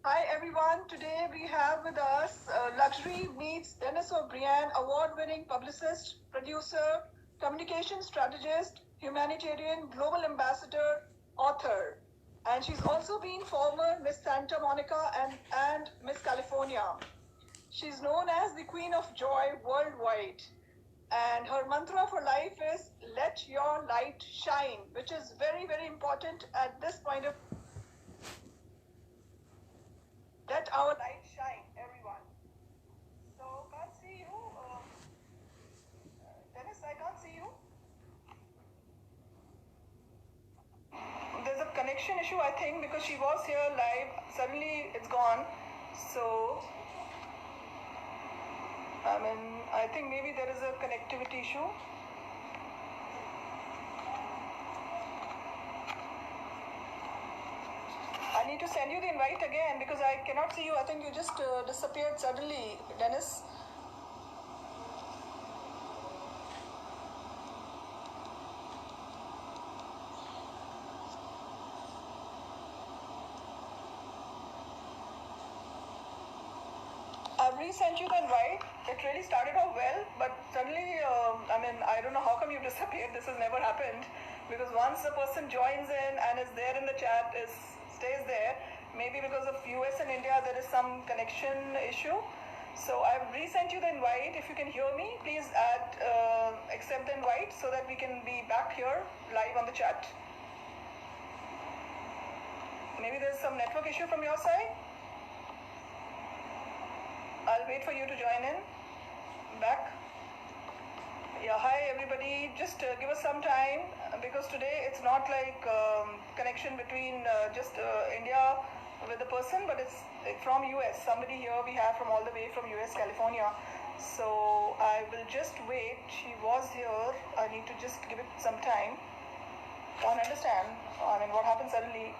Hi everyone, today we have with us Luxury meets Denise O'Brien, award-winning publicist, producer, communication strategist, humanitarian, global ambassador, author. And she's also been former Miss Santa Monica and Miss California. She's known as the Queen of Joy worldwide. And her mantra for life is let your light shine, which is very, very important at this point of let our light shine, everyone. So, can't see you. Dennis, I can't see you. There's a connection issue, I think, because she was here live. Suddenly it's gone. So, I think maybe there is a connectivity issue. I need to send you the invite again because I cannot see you. I think you just disappeared suddenly, Dennis. I've resent you the invite. It really started off well, but suddenly, I don't know how come you disappeared. This has never happened because once a person joins in and is there in the chat, stays there. Maybe because of US and India, there is some connection issue. So I've resent you the invite. If you can hear me, please accept the invite so that we can be back here live on the chat. Maybe there's some network issue from your side. I'll wait for you to join in. Back. Yeah, hi everybody. Just give us some time because today it's not like connection between just India with the person, but it's from US. Somebody here we have from all the way from US, California. So I will just wait. She was here. I need to just give it some time. Can't understand. What happened suddenly?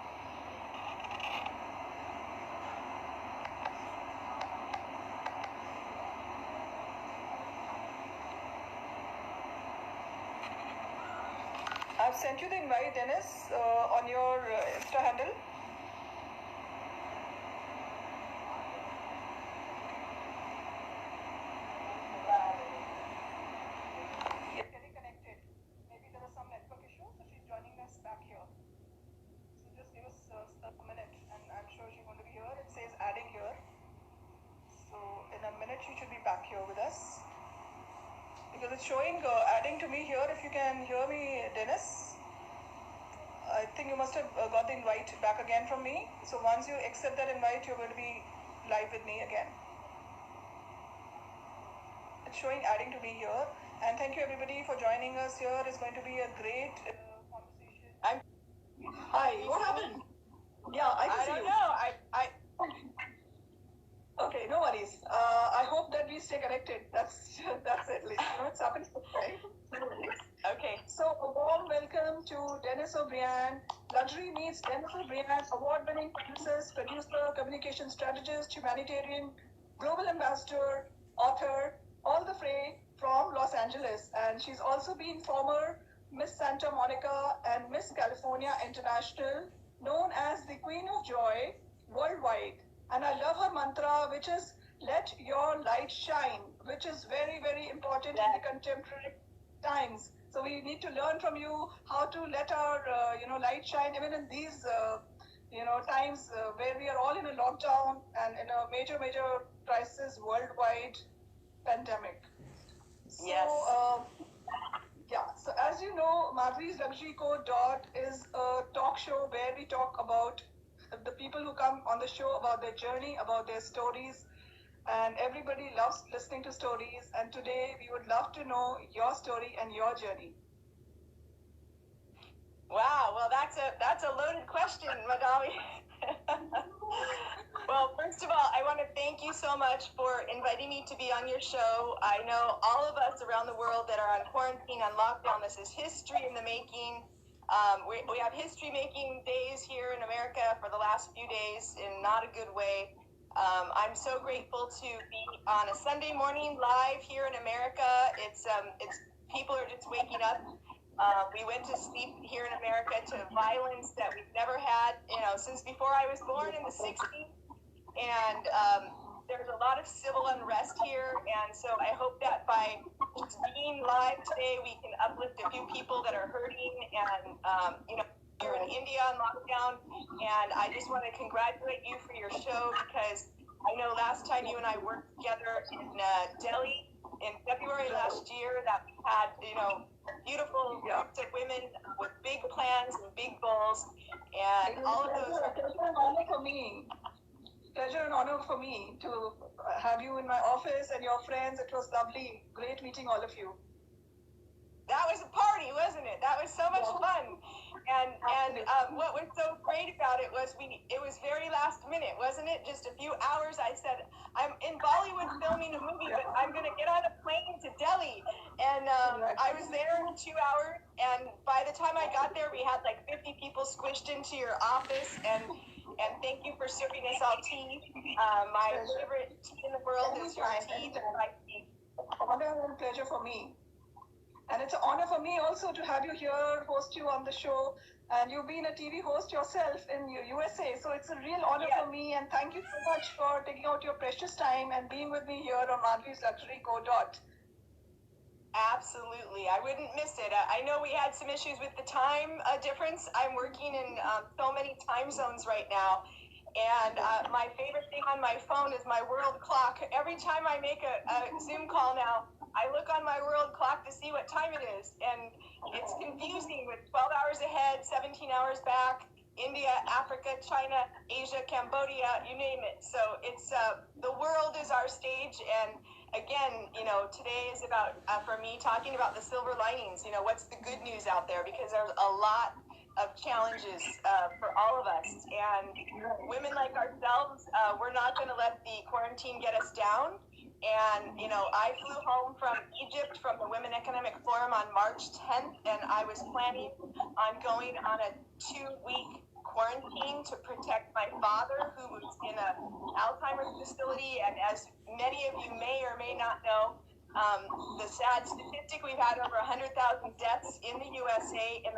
I've sent you the invite, Dennis, on your Insta handle. It's getting connected. Maybe there is some network issue, so she's joining us back here. So just give us a minute, and I'm sure she's going to be here. It says adding here. So in a minute, she should be back here with us. Because it's showing adding to me here. If you can hear me, Dennis, I think you must have got the invite back again from me. So once you accept that invite, you're going to be live with me again. It's showing adding to me here. And thank you everybody for joining us here. It's going to be a great conversation. Hi, what happened? Yeah, I don't know. Okay, no worries. I hope that we stay connected. That's it. It's happened. Okay. So a warm welcome to Denise O'Brien. Luxury meets Denise O'Brien, award-winning publicist, producer, communication strategist, humanitarian, global ambassador, author, all the fray from Los Angeles. And she's also been former Miss Santa Monica and Miss California International, known as the Queen of Joy worldwide. And I love her mantra, which is let your light shine, which is very, very important in the contemporary times. So we need to learn from you how to let our light shine even in these times where we are all in a lockdown and in a major crisis worldwide pandemic. So, yes. So as you know, Madhuri's Luxury Code is a talk show where we talk about the people who come on the show, about their journey, about their stories, and everybody loves listening to stories. And today we would love to know your story and your journey. Wow, well that's a loaded question, Madami. Well, first of all, I want to thank you so much for inviting me to be on your show. I know all of us around the world that are on quarantine, on lockdown, this is history in the making. We have history-making days here in America for the last few days in not a good way. I'm so grateful to be on a Sunday morning live here in America. It's people are just waking up. We went to sleep here in America to violence that we've never had, since before I was born in the 60s. and there's a lot of civil unrest here, and so I hope that by just being live today, we can uplift a few people that are hurting, and you're in India on lockdown, and I just want to congratulate you for your show, because I know last time you and I worked together in Delhi in February last year, that we had, beautiful groups of women with big plans and big goals, and all of those are pleasure and honor for me. Pleasure and honor for me to have you in my office and your friends. It was lovely. Great meeting all of you. That was a party, wasn't it? That was so much fun. And what was so great about it was it was very last minute, wasn't it? Just a few hours. I said, I'm in Bollywood filming a movie, but I'm going to get on a plane to Delhi. And I was there in 2 hours. And by the time I got there, we had like 50 people squished into your office. And thank you for serving us all tea. My favorite tea in the world is your tea. Honor and pleasure for me. And it's an honor for me also to have you here, host you on the show. And you've been a TV host yourself in USA. So it's a real honor for me. And thank you so much for taking out your precious time and being with me here on Madhvi's Luxury Co-Dot. Absolutely. I wouldn't miss it. I know we had some issues with the time difference. I'm working in so many time zones right now. And my favorite thing on my phone is my world clock. Every time I make a Zoom call now, I look on my world clock to see what time it is. And it's confusing with 12 hours ahead, 17 hours back, India, Africa, China, Asia, Cambodia, you name it. So it's the world is our stage. And again, today is about, for me, talking about the silver linings. What's the good news out there? Because there's a lot of challenges for all of us. And women like ourselves, we're not going to let the quarantine get us down. And, I flew home from Egypt from the Women Economic Forum on March 10th, and I was planning on going on a 2-week quarantine to protect my father, who was in an Alzheimer's facility. And as many of you may or may not know, the sad statistic, we've had over 100,000 deaths in the USA, and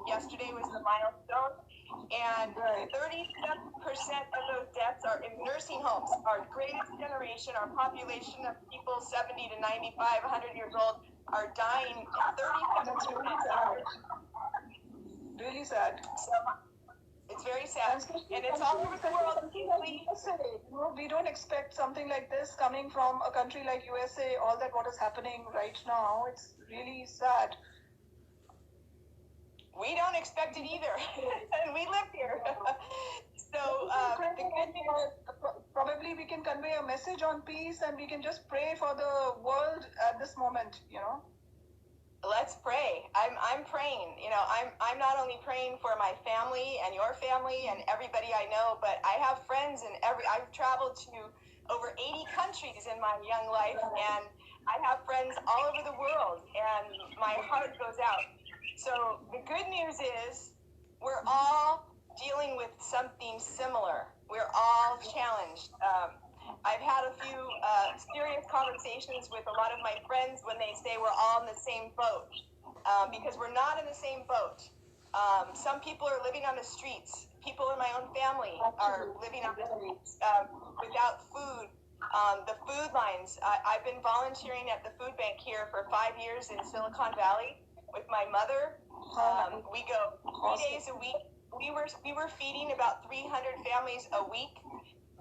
yesterday was the milestone, and 37% of those deaths are in nursing homes. Our greatest generation, our population of people 70 to 95, 100 years old, are dying. 37%. Really sad. So, it's very sad, and it's all over the world. We don't expect something like this coming from a country like USA, all that what is happening right now. It's really sad. We don't expect it either, and we live here. So, the good news, probably we can convey a message on peace, and we can just pray for the world at this moment, Let's pray. I'm praying. I'm not only praying for my family and your family and everybody I know, but I have friends I've traveled to over 80 countries in my young life, and I have friends all over the world, and my heart goes out. So the good news is we're all dealing with something similar. We're all challenged. I've had a few serious conversations with a lot of my friends when they say we're all in the same boat, because we're not in the same boat. Some people are living on the streets. People in my own family are living on the streets without food. The food lines. I've been volunteering at the food bank here for 5 years in Silicon Valley with my mother. We go 3 days a week. We were feeding about 300 families a week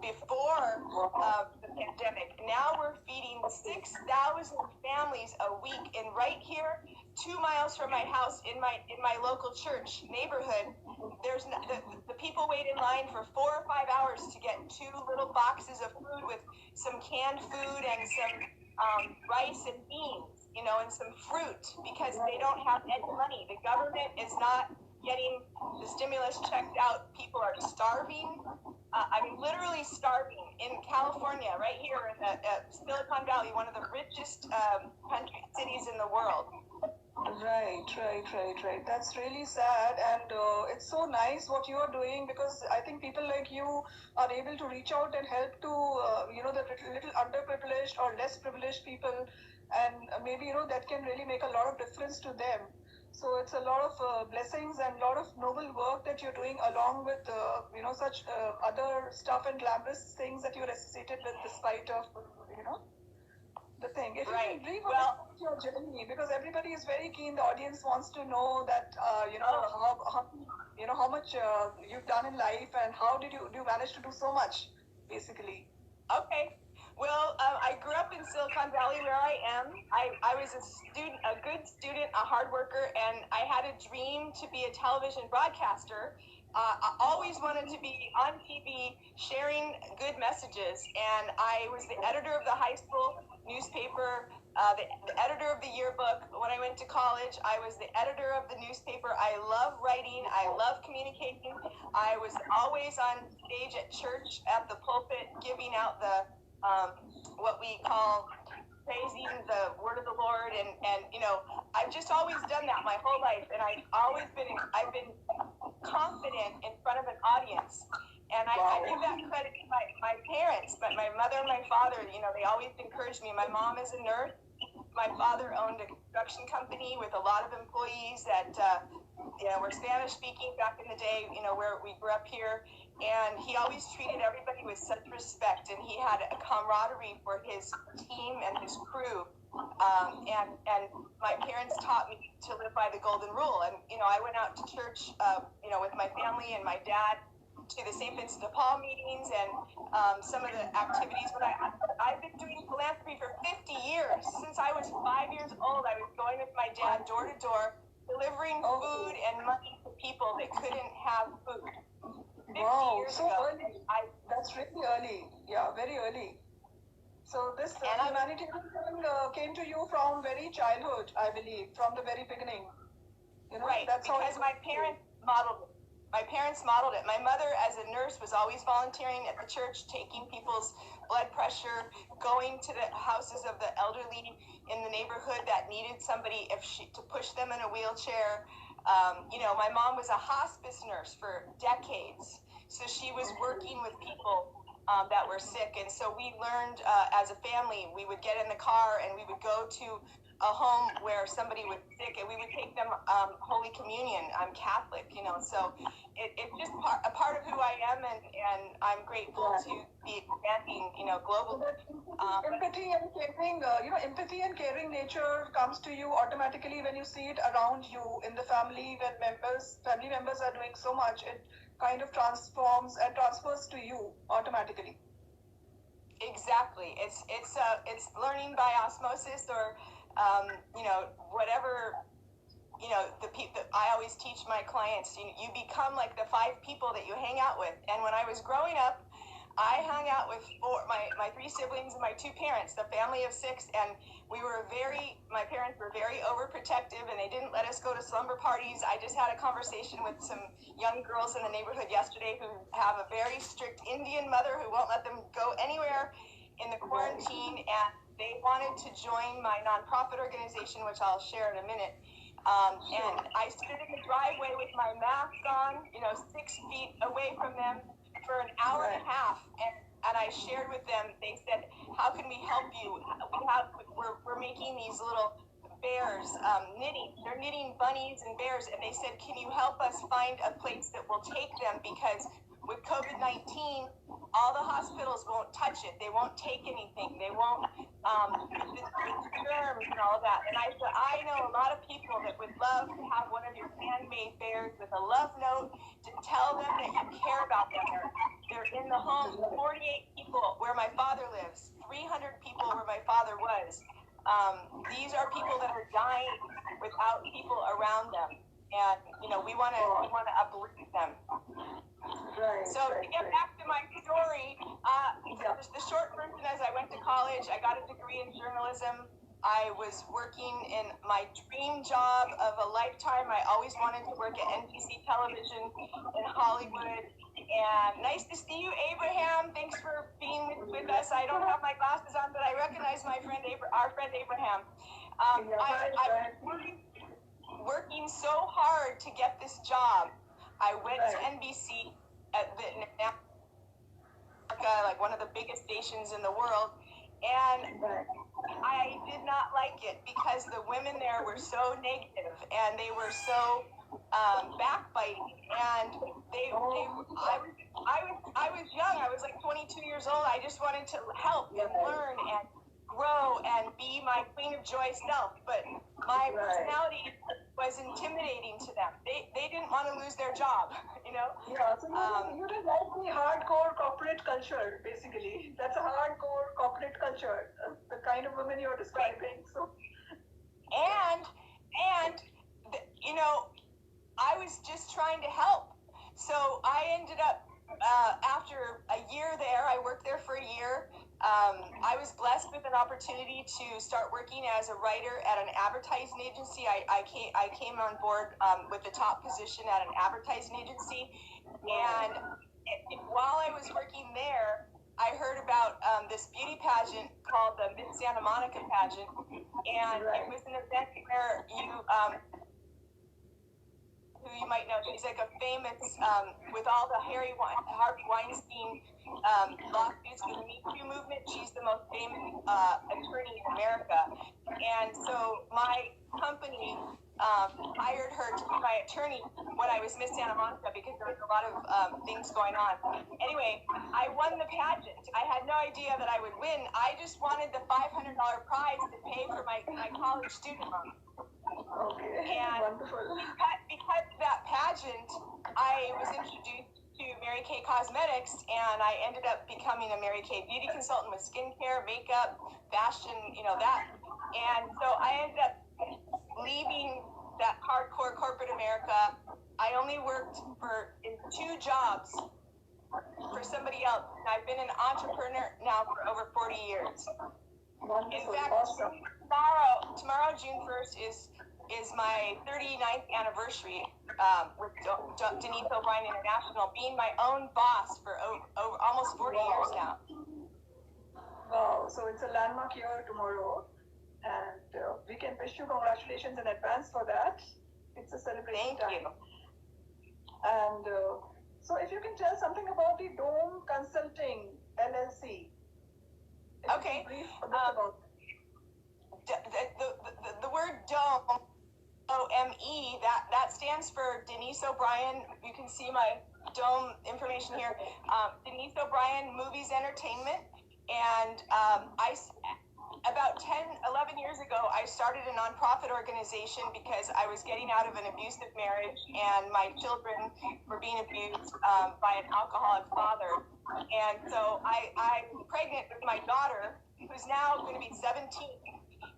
before the pandemic. Now we're feeding 6,000 families a week, and right here, 2 miles from my house, in my local church neighborhood, there's the people wait in line for 4 or 5 hours to get 2 little boxes of food with some canned food and some rice and beans, and some fruit, because they don't have any money. The government is not getting the stimulus checked out. People are starving. Literally starving in California, right here in Silicon Valley, one of the richest cities in the world. Right. That's really sad, and it's so nice what you are doing, because I think people like you are able to reach out and help to, the little underprivileged or less privileged people, and maybe, that can really make a lot of difference to them. So it's a lot of blessings and a lot of noble work that you're doing, along with such other stuff and glamorous things that you're associated with, despite of the thing. If you can brief about your journey, because everybody is very keen. The audience wants to know that how much you've done in life, and how did you manage to do so much, basically. Okay. Well, I grew up in Silicon Valley, where I am. I was a student, a good student, a hard worker, and I had a dream to be a television broadcaster. I always wanted to be on TV sharing good messages, and I was the editor of the high school newspaper, the editor of the yearbook. When I went to college, I was the editor of the newspaper. I love writing. I love communicating. I was always on stage at church, at the pulpit, giving out the what we call praising the word of the Lord, and I've just always done that my whole life, and I've been confident in front of an audience, and I give that credit to my parents, but my mother and my father, they always encouraged me. My mom is a nurse. My father owned a construction company with a lot of employees that were Spanish speaking back in the day, where we grew up here. And he always treated everybody with such respect, and he had a camaraderie for his team and his crew. And my parents taught me to live by the golden rule. And I went out to church, with my family and my dad, to the St. Vincent de Paul meetings and some of the activities. But I've been doing philanthropy for 50 years. Since I was 5 years old, I was going with my dad door to door, delivering food and money to people that couldn't have food. Wow, so early. That's really early. Yeah, very early. So this humanitarian came to you from very childhood, I believe, from the very beginning. Right, that's because my parents modeled it. My parents modeled it. My mother, as a nurse, was always volunteering at the church, taking people's blood pressure, going to the houses of the elderly in the neighborhood that needed somebody to push them in a wheelchair. My mom was a hospice nurse for decades, so she was working with people that were sick, and so we learned as a family. We would get in the car and we would go to a home where somebody was sick, and we would take them Holy Communion. I'm Catholic, so it's just a part of who I am, and I'm grateful to be expanding, globally. Empathy and caring, empathy and caring nature comes to you automatically when you see it around you in the family. When family members are doing so much, it kind of transforms and transfers to you automatically. Exactly. It's learning by osmosis, or whatever. I always teach my clients, you become like the 5 people that you hang out with. And when I was growing up, I hung out with my 3 siblings and my 2 parents, the family of 6, and my parents were very overprotective, and they didn't let us go to slumber parties. I just had a conversation with some young girls in the neighborhood yesterday who have a very strict Indian mother who won't let them go anywhere in the quarantine, and they wanted to join my nonprofit organization, which I'll share in a minute. And I stood in the driveway with my mask on, 6 feet away from them for an hour and a half, and I shared with them. They said, "How can we help you? We're making these little bears, knitting. They're knitting bunnies and bears," and they said, "Can you help us find a place that will take them, because with COVID-19, all the hospitals won't touch it. They won't take anything. They won't the germs and all that." And I said, "I know a lot of people that would love to have one of your handmade bears with a love note to tell them that you care about them. They're in the home. 48 people where my father lives, 300 people where my father was. These are people that are dying without people around them, and we want to uplift them." Right. So to get back to my story, the short version is I went to college. I got a degree in journalism. I was working in my dream job of a lifetime. I always wanted to work at NBC television in Hollywood. And nice to see you, Abraham. Thanks for being with us. I don't have my glasses on, but I recognize our friend Abraham. I was working so hard to get this job. I went to NBC at like one of the biggest stations in the world, and I did not like it because the women there were so negative and they were so backbiting, and I was young. I was like 22 years old. I just wanted to help and learn and grow and be my queen of joy self, but my personality was intimidating to them. They didn't want to lose their job, you know? Yeah, so you didn't like the hardcore corporate culture, basically. That's a hardcore corporate culture, the kind of women you're describing. So, and you know, I was just trying to help. So I ended up, after a year there, I worked there for a year. I was blessed with an opportunity to start working as a writer at an advertising agency. I came on board with the top position at an advertising agency. And while I was working there, I heard about this beauty pageant called the Miss Santa Monica pageant. And it was an event where who you might know, she's like a famous, with all the Harvey Weinstein lawsuits with the Me Too movement, she's the most famous attorney in America. And so my company hired her to be my attorney when I was Miss Santa Monica because there was a lot of things going on. Anyway, I won the pageant. I had no idea that I would win. I just wanted the $500 prize to pay for my college student loan. okay, And wonderful. because of that pageant, I was introduced to Mary Kay Cosmetics, and I ended up becoming a Mary Kay beauty consultant with skincare, makeup, fashion, you know, that. And so I ended up leaving that hardcore corporate America. I only worked in 2 jobs for somebody else. And I've been an entrepreneur now for over 40 years. Wonderful. In fact, awesome. tomorrow, June 1st, is my 39th anniversary with Denise O'Brien International, being my own boss for over almost 40 years now. Wow, so it's a landmark year tomorrow, and we can wish you congratulations in advance for that. It's a celebration time. Thank you. And so if you can tell something about the Dome Consulting LLC. Okay. Brief a bit about the word Dome, O-M-E, that stands for Denise O'Brien. You can see my Dome information here. Denise O'Brien Movies Entertainment. And about 11 years ago, I started a nonprofit organization because I was getting out of an abusive marriage and my children were being abused by an alcoholic father. And so I was pregnant with my daughter, who's now going to be 17.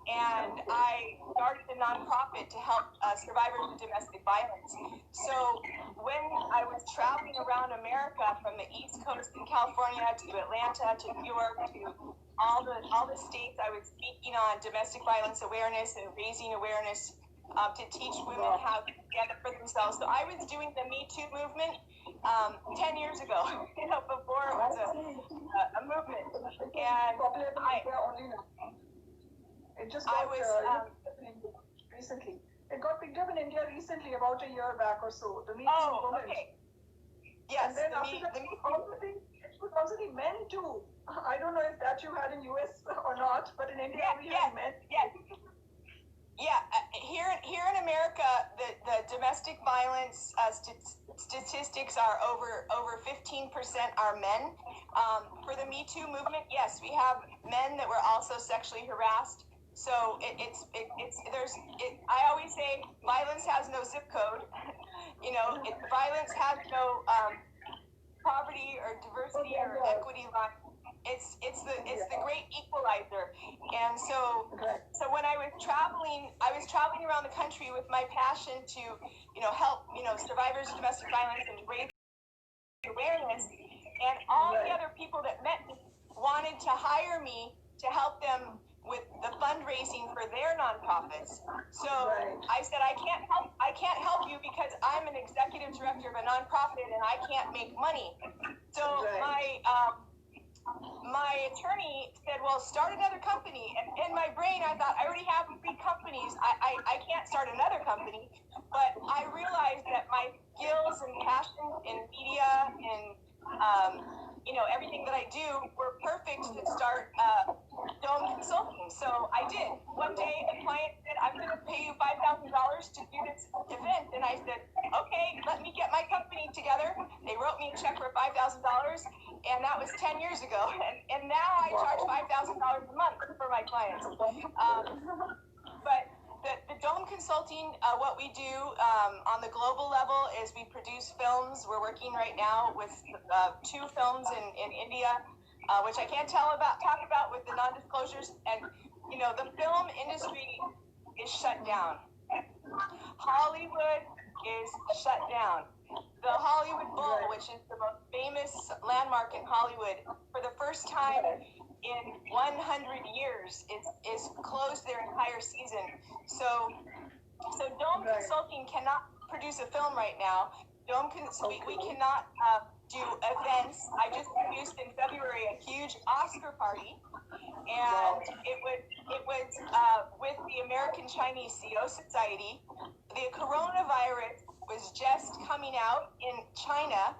And I started a nonprofit to help survivors of domestic violence. So when I was traveling around America from the East Coast in California to Atlanta to New York to all the states, I was speaking on domestic violence awareness and raising awareness to teach women how to stand up for themselves. So I was doing the Me Too movement 10 years ago, you know, before it was a movement. And it just got recently. It got picked up in India recently, about a year back or so. The Me Too movement. Okay. Yes. And then after that, it was also the men too. I don't know if that you had in US or not, but in India we had men. Yes. Yeah, here in America, the domestic violence statistics are over 15% are men. For the Me Too movement, yes, we have men that were also sexually harassed. So I always say violence has no zip code. You know, violence has no poverty or diversity or equity line. It's the great equalizer. And so when I was traveling around the country with my passion to, you know, help, you know, survivors of domestic violence and raise awareness, and all the other people that met me wanted to hire me to help them with the fundraising for their nonprofits. So I said, I can't help you because I'm an executive director of a nonprofit and I can't make money. So my attorney said, well, start another company. And in my brain, I thought, I already have 3 companies. I can't start another company. But I realized that my skills and passion in media and you know, everything that I do were perfect to start Dome Consulting. consulting. So I did. One day a client said, I'm going to pay you $5,000 to do this event. And I said, okay, let me get my company together. They wrote me a check for $5,000. And that was 10 years ago. And now I charge $5,000 a month for my clients. But the Dome Consulting, what we do on the global level is we produce films. We're working right now with 2 films in India, which I can't talk about with the non-disclosures. And, you know, the film industry is shut down. Hollywood is shut down. The Hollywood Bowl, which is the most famous landmark in Hollywood, for the first time in 100 years, is closed their entire season. So Dome Consulting cannot produce a film right now. We cannot do events. I just produced in February a huge Oscar party, and it was with the American Chinese CEO Society. The coronavirus was just coming out in China.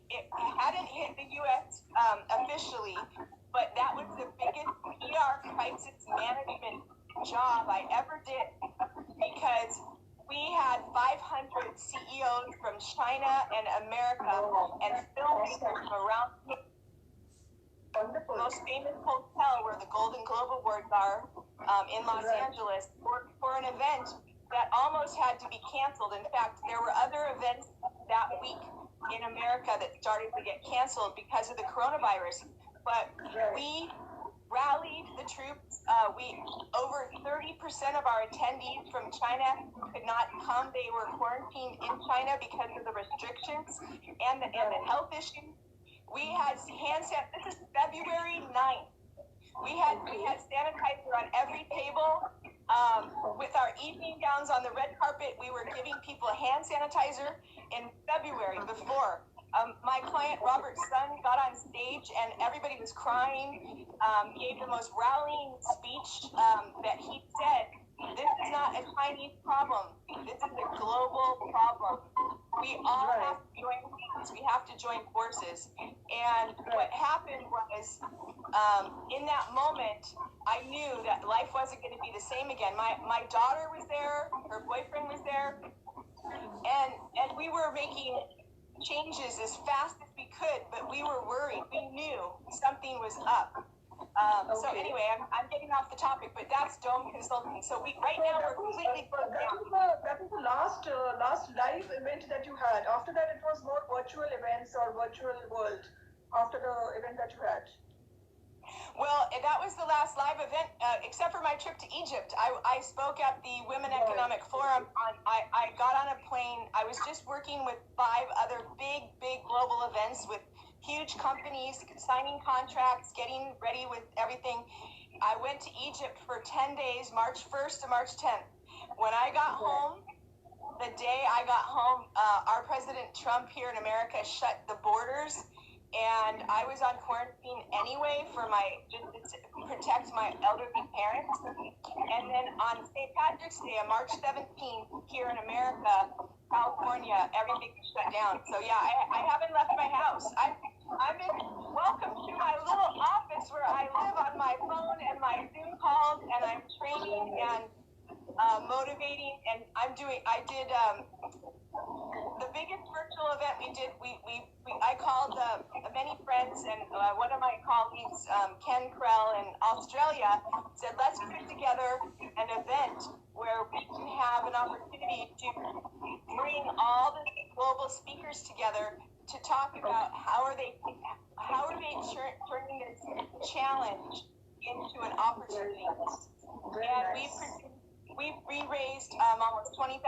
It hadn't hit the U.S. Officially, but that was the biggest PR crisis management job I ever did, because we had 500 CEOs from China and America and filmmakers from around the most famous hotel where the Golden Globe Awards are in Los Angeles for an event that almost had to be canceled. In fact, there were other events that week in America that started to get canceled because of the coronavirus. But we rallied the troops. Over 30% of our attendees from China could not come. They were quarantined in China because of the restrictions and the health issues. We had hand sanitizer. This is February 9th. We had sanitizer on every table. With our evening gowns on the red carpet, we were giving people hand sanitizer in February before. My client, Robert's son, got on stage and everybody was crying, gave the most rallying speech that he said, this is not a Chinese problem. This is a global problem. We all have to join hands. We have to join forces. And what happened was, in that moment, I knew that life wasn't going to be the same again. My daughter was there, her boyfriend was there, and we were making changes as fast as we could, but we were worried. We knew something was up. So anyway, I'm getting off the topic, but that's Dome Consulting. So right now we're completely broken down. That was the last live event that you had. After that, it was more virtual events or virtual world. After the event that you had. Well, that was the last live event, except for my trip to Egypt. I spoke at the Women Economic Forum. I got on a plane. I was just working with 5 other big global events with huge companies, signing contracts, getting ready with everything. I went to Egypt for 10 days, March 1st to March 10th. When I got home, the day I got home, our President Trump here in America shut the borders. And I was on quarantine anyway just to protect my elderly parents. And then on St. Patrick's Day, on March 17th, here in America, California, everything was shut down. So yeah, I haven't left my house. Welcome to my little office where I live on my phone and my Zoom calls, and I'm training and motivating, and I did the biggest virtual event we did. I called many friends, and one of my colleagues, Ken Krell in Australia, said, let's put together an event where we can have an opportunity to bring all the global speakers together to talk about how are they turning this challenge into an opportunity. And we raised almost $20,000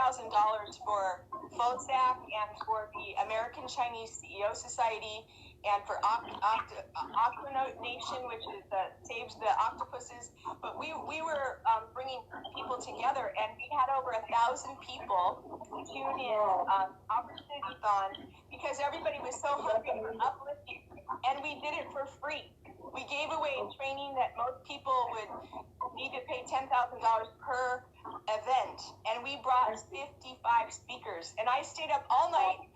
for FOSAC and for the American Chinese CEO Society and for Nation, which is saves the octopuses. But we were bringing people together, and we had over 1,000 people tune in Opportunity-thon because everybody was so hungry for uplifting, and we did it for free. We gave away training that most people would need to pay $10,000 per event, and we brought 55 speakers. And I stayed up all night,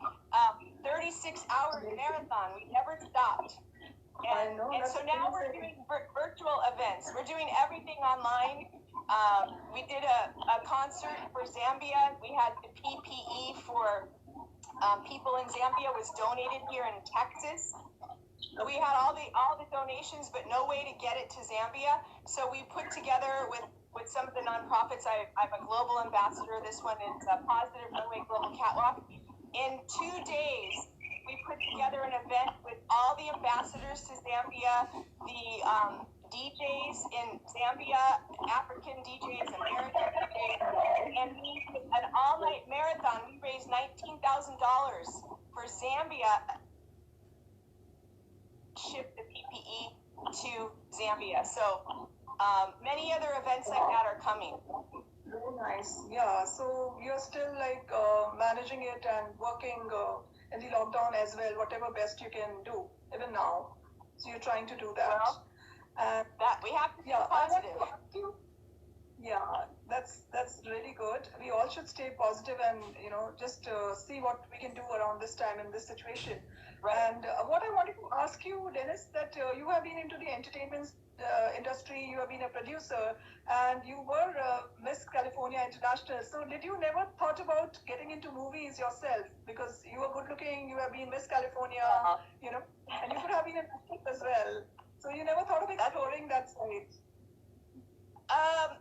36-hour marathon. We never stopped. And so now we're doing virtual events. events. We're doing everything online. We did a concert for Zambia. We had the PPE for people in Zambia was donated here in Texas. We had all the donations, but no way to get it to Zambia. So we put together with some of the nonprofits. I'm a global ambassador. This one is a Positive Runway Global Catwalk. In 2 days, we put together an event with all the ambassadors to Zambia, the DJs in Zambia, African DJs, American DJs, and we did an all-night marathon. We raised $19,000 for Zambia. Ship the PPE to Zambia. So many other events like that are coming. Very nice. Yeah. So you're still like managing it and working in the lockdown as well, whatever best you can do, even now. So you're trying to do that. Well, and that we have to be positive. Yeah, that's really good. We all should stay positive and just see what we can do around this time in this situation. Right. And what I wanted to ask you, Denise, that you have been into the entertainment industry, you have been a producer, and you were Miss California International. So did you never thought about getting into movies yourself? Because you are good looking, you have been Miss California, and you could have been an actress as well. So you never thought of exploring that side?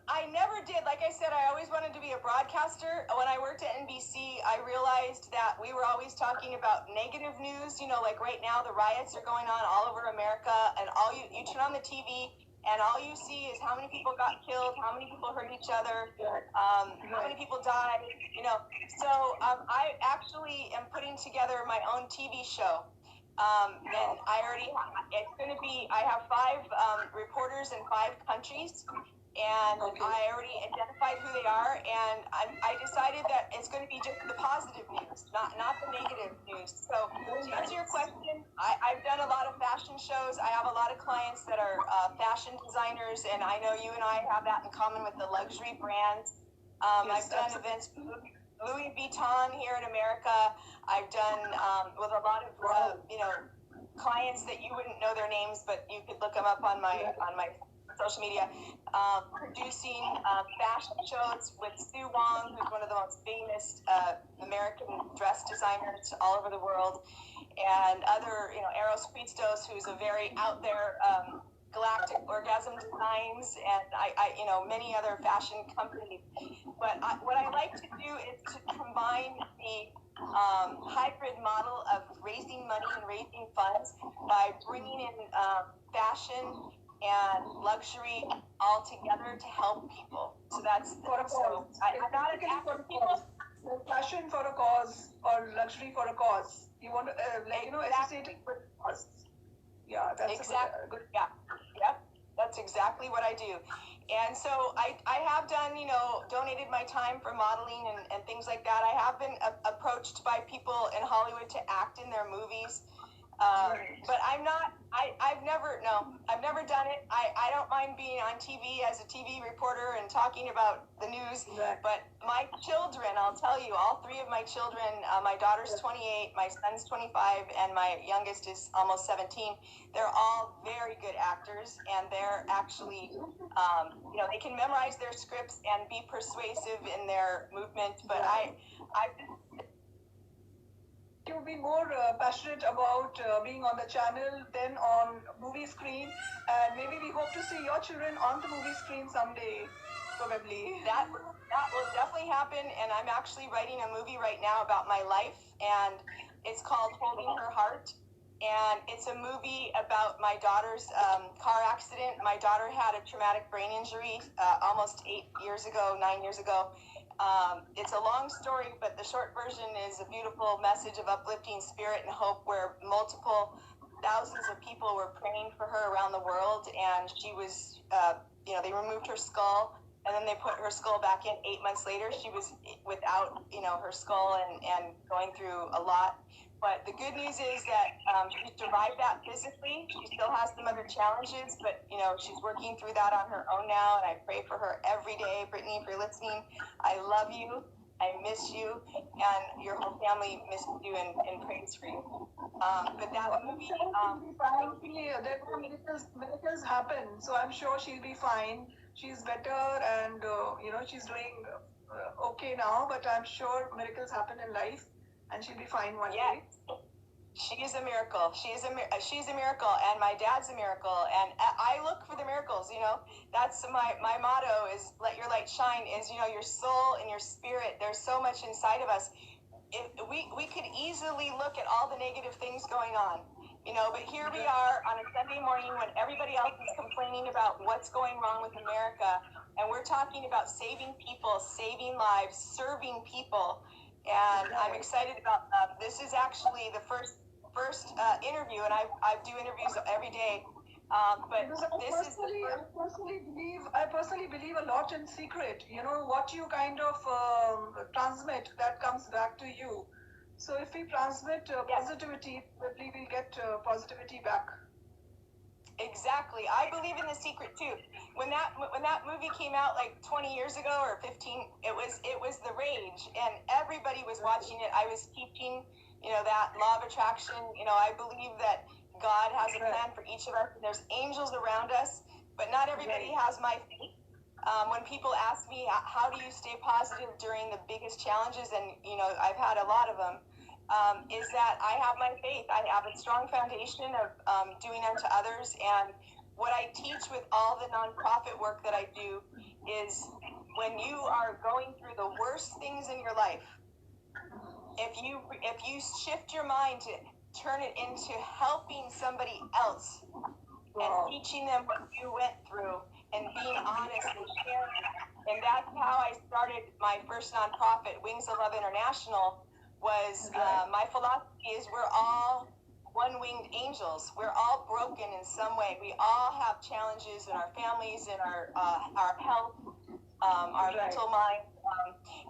I never did. Like I said, I always wanted to be a broadcaster. When I worked at NBC, I realized that we were always talking about negative news. Like right now, the riots are going on all over America, and you turn on the TV, and all you see is how many people got killed, how many people hurt each other, how many people died. So I actually am putting together my own TV show. And I have 5 reporters in 5 countries. And I already identified who they are, and I decided that it's going to be just the positive news, not the negative news. So to answer your question, I've done a lot of fashion shows. I have a lot of clients that are fashion designers, and I know you and I have that in common with the luxury brands. I've done events with Louis Vuitton here in America. I've done with a lot of clients that you wouldn't know their names, but you could look them up on my social media, producing fashion shows with Sue Wong, who's one of the most famous American dress designers all over the world, and other, Eros Christos, who's a very out there Galactic Orgasm Designs, and I many other fashion companies. But what I like to do is to combine the hybrid model of raising money and raising funds by bringing in fashion and luxury all together to help people. So that's I'm not attacking people. Fashion for a cause or luxury for a cause. You want to associate it with cause. Yeah, that's exactly good. Yeah, yep. That's exactly what I do. And so I have done, donated my time for modeling and things like that. I have been approached by people in Hollywood to act in their movies. But I've never done it. I don't mind being on TV as a TV reporter and talking about the news. Right. But my children, I'll tell you, all 3 of my children, my daughter's 28, my son's 25, and my youngest is almost 17. They're all very good actors, and they're actually, they can memorize their scripts and be persuasive in their movement. But You'll be more passionate about being on the channel than on movie screen, and maybe we hope to see your children on the movie screen someday, probably. That will definitely happen, and I'm actually writing a movie right now about my life, and it's called Holding Her Heart, and it's a movie about my daughter's car accident. My daughter had a traumatic brain injury almost 9 years ago. It's a long story, but the short version is a beautiful message of uplifting spirit and hope, where multiple thousands of people were praying for her around the world, and she was, they removed her skull, and then they put her skull back in 8 months later. She was without, her skull and going through a lot. But the good news is that she survived that physically. She still has some other challenges, but, she's working through that on her own now, and I pray for her every day. Brittany, if you're listening, I love you. I miss you, and your whole family misses you and prays for you. But that movie, miracles happen, so I'm sure she'll be fine. She's better, and she's doing okay now. But I'm sure miracles happen in life, and she'll be fine one day. She is a miracle. She's a miracle, and my dad's a miracle. And I look for the miracles. That's my motto: is let your light shine. Is your soul and your spirit. There's so much inside of us. We could easily look at all the negative things going on, but here we are on a Sunday morning when everybody else is complaining about what's going wrong with America, and we're talking about saving people, saving lives, serving people, and I'm excited about this. Is actually the first interview, and I do interviews every day. But I personally believe a lot in secret. What you kind of transmit, that comes back to you. So if we transmit positivity, probably we'll get positivity back. Exactly. I believe in the secret too. When that movie came out like 20 years ago or 15, it was the rage, and everybody was watching it. I was teaching, that law of attraction. I believe that God has a plan for each of us, and there's angels around us, but not everybody has my faith. When people ask me, how do you stay positive during the biggest challenges, and I've had a lot of them, is that I have my faith. I have a strong foundation of doing unto others, and what I teach with all the nonprofit work that I do is when you are going through the worst things in your life, if you shift your mind to turn it into helping somebody else and teaching them what you went through and being honest and sharing. And that's how I started my first nonprofit, Wings of Love International, was my philosophy is we're all one-winged angels. We're all broken in some way. We all have challenges in our families, in our health, our mental mind.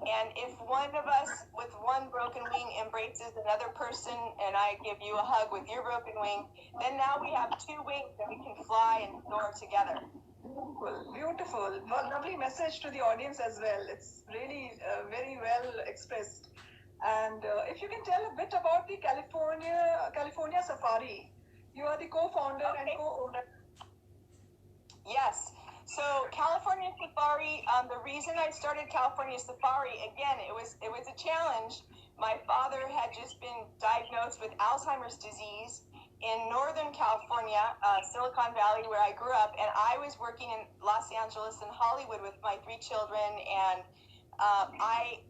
And if one of us with one broken wing embraces another person, and I give you a hug with your broken wing, then now we have two wings and we can fly and soar together. Beautiful. Well, lovely message to the audience as well. It's really very well expressed. And if you can tell a bit about the California Safari. You are the co-founder and co-owner. Yes. So California Safari, the reason I started California Safari, again, it was a challenge. My father had just been diagnosed with Alzheimer's disease in Northern California, Silicon Valley, where I grew up, and I was working in Los Angeles and Hollywood with my 3 children, and my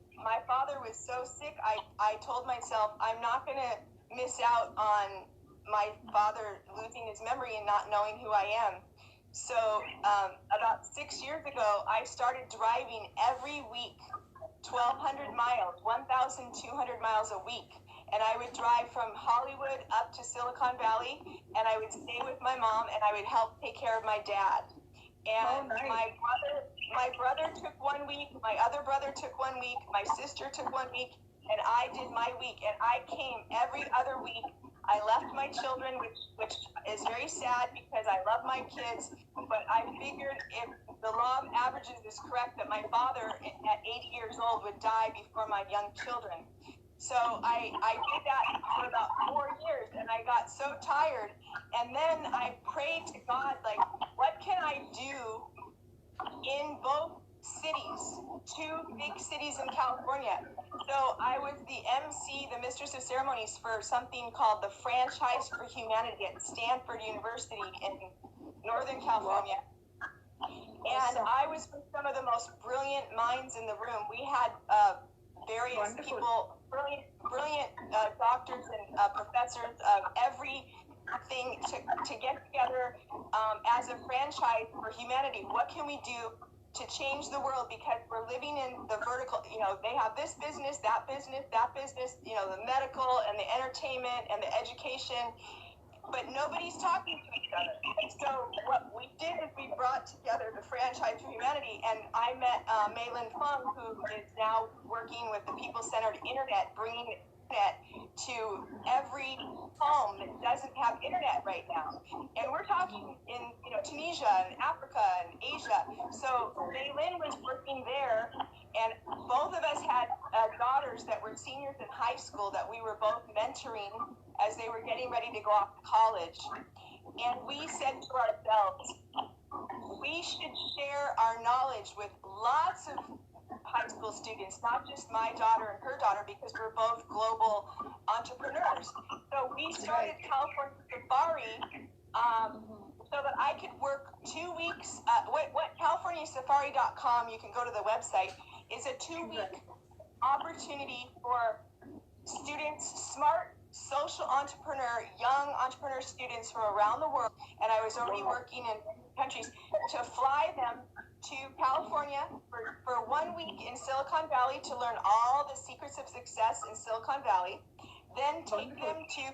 father was so sick, I told myself, I'm not going to miss out on my father losing his memory and not knowing who I am. So about 6 years ago, I started driving every week, 1,200 miles, 1,200 miles a week. And I would drive from Hollywood up to Silicon Valley, and I would stay with my mom, and I would help take care of my dad. And my brother took 1 week, my other brother took 1 week, my sister took 1 week, and I did my week. And I came every other week. I left my children, which is very sad because I love my kids, but I figured if the law of averages is correct, that my father at 80 years old would die before my young children. So I did that for about 4 years, and I got so tired. And then I prayed to God, like, what can I do in both cities, 2 big cities in California? So I was the MC, the Mistress of Ceremonies, for something called the Franchise for Humanity at Stanford University in Northern California. And I was with some of the most brilliant minds in the room. We had various people, brilliant doctors and professors of everything to get together as a franchise for humanity. What can we do to change the world? Because we're living in the vertical, they have this business, that business, the medical and the entertainment and the education, but nobody's talking to each other. So what we did is we brought together the Franchise for Humanity, and I met Maylin Fung, who is now working with the People-Centered Internet, bringing internet to every home that doesn't have internet right now. And we're talking in Tunisia and Africa and Asia. So Maylin was working there, and both of us had daughters that were seniors in high school that we were both mentoring as as they were getting ready to go off to college. And we said to ourselves, we should share our knowledge with lots of high school students, not just my daughter and her daughter, because we're both global entrepreneurs. So we started California Safari so that I could work 2 weeks. What CaliforniaSafari.com, you can go to the website, is a 2-week opportunity for students, smart social entrepreneur, young entrepreneur students from around the world, and I was already working in countries, to fly them to California for 1 week in Silicon Valley to learn all the secrets of success in Silicon Valley, then take them to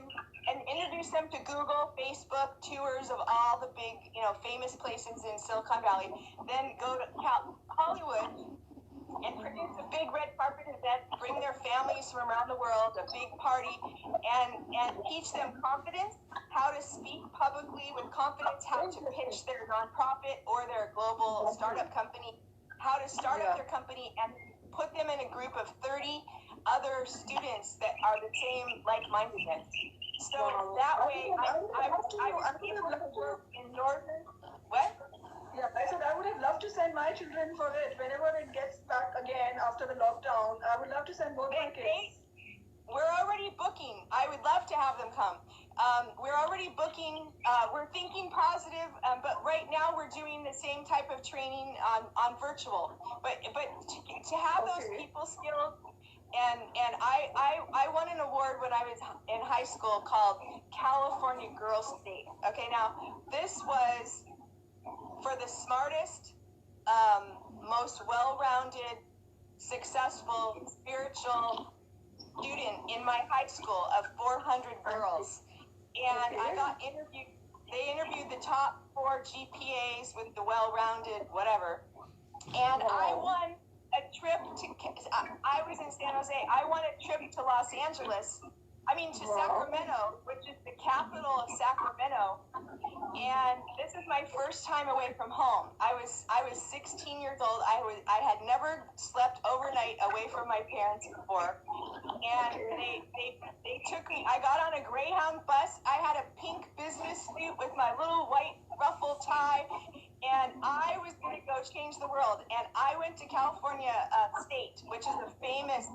and introduce them to Google, Facebook, tours of all the big, famous places in Silicon Valley, then go to Hollywood and produce a big red carpet event, bring their families from around the world, a big party, and teach them confidence, how to speak publicly with confidence, how to pitch their nonprofit or their global startup company, how to start up their company, and put them in a group of 30 other students that are the same like-mindedness. So that way, I was able to work in northern, what? Yeah, I said I would have loved to send my children for it whenever it gets back again after the lockdown. I would love to send both my kids. We're already booking. I would love to have them come. We're already booking. We're thinking positive, but right now we're doing the same type of training on virtual. But to have those people skills, and I won an award when I was in high school called California Girl State. Okay, now this was for the smartest, most well-rounded, successful, spiritual student in my high school of 400 girls. And I got interviewed. They interviewed the top 4 GPAs with the well-rounded whatever. And I won a trip to, I was in San Jose. I won a trip to to Sacramento, which is the capital of Sacramento. And this is my first time away from home. I was 16 years old. I had never slept overnight away from my parents before. And they took me. I got on a Greyhound bus. I had a pink business suit with my little white ruffle tie, and I was going to go change the world. And I went to California State, which is a famous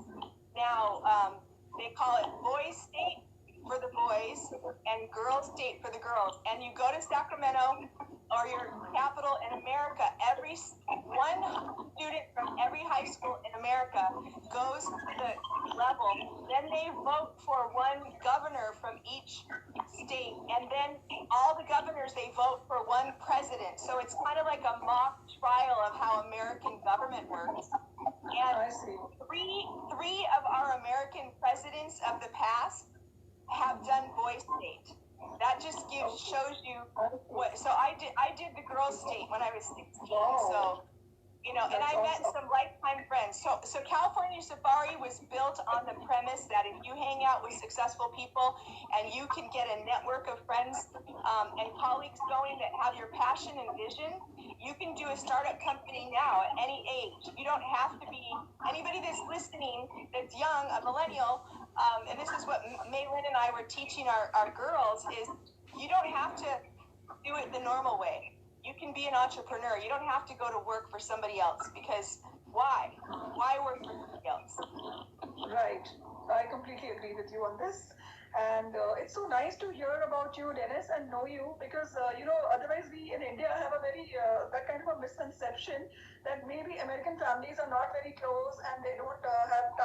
now. They call it Boys State for the boys and Girls State for the girls. And you go to Sacramento or your capital in America, one student from every high school in America goes to the level. Then they vote for one governor from each state, and then all the governors, they vote for one president. So it's kind of like a mock trial of how American government works. And three of our American presidents of the past have done Boys State. That just shows you what. So I did the Girls State when I was 16. So and I met some lifetime friends. So California Safari was built on the premise that if you hang out with successful people and you can get a network of friends and colleagues going that have your passion and vision, you can do a startup company now at any age. You don't have to be anybody that's listening that's young, a millennial. And this is what Maylin and I were teaching our girls is you don't have to do it the normal way. You can be an entrepreneur. You don't have to go to work for somebody else because why? Why work for somebody else? Right. I completely agree with you on this. And it's so nice to hear about you, Denise, and know you because, otherwise we in India have a very, that kind of a misconception that maybe American families are not very close and they don't have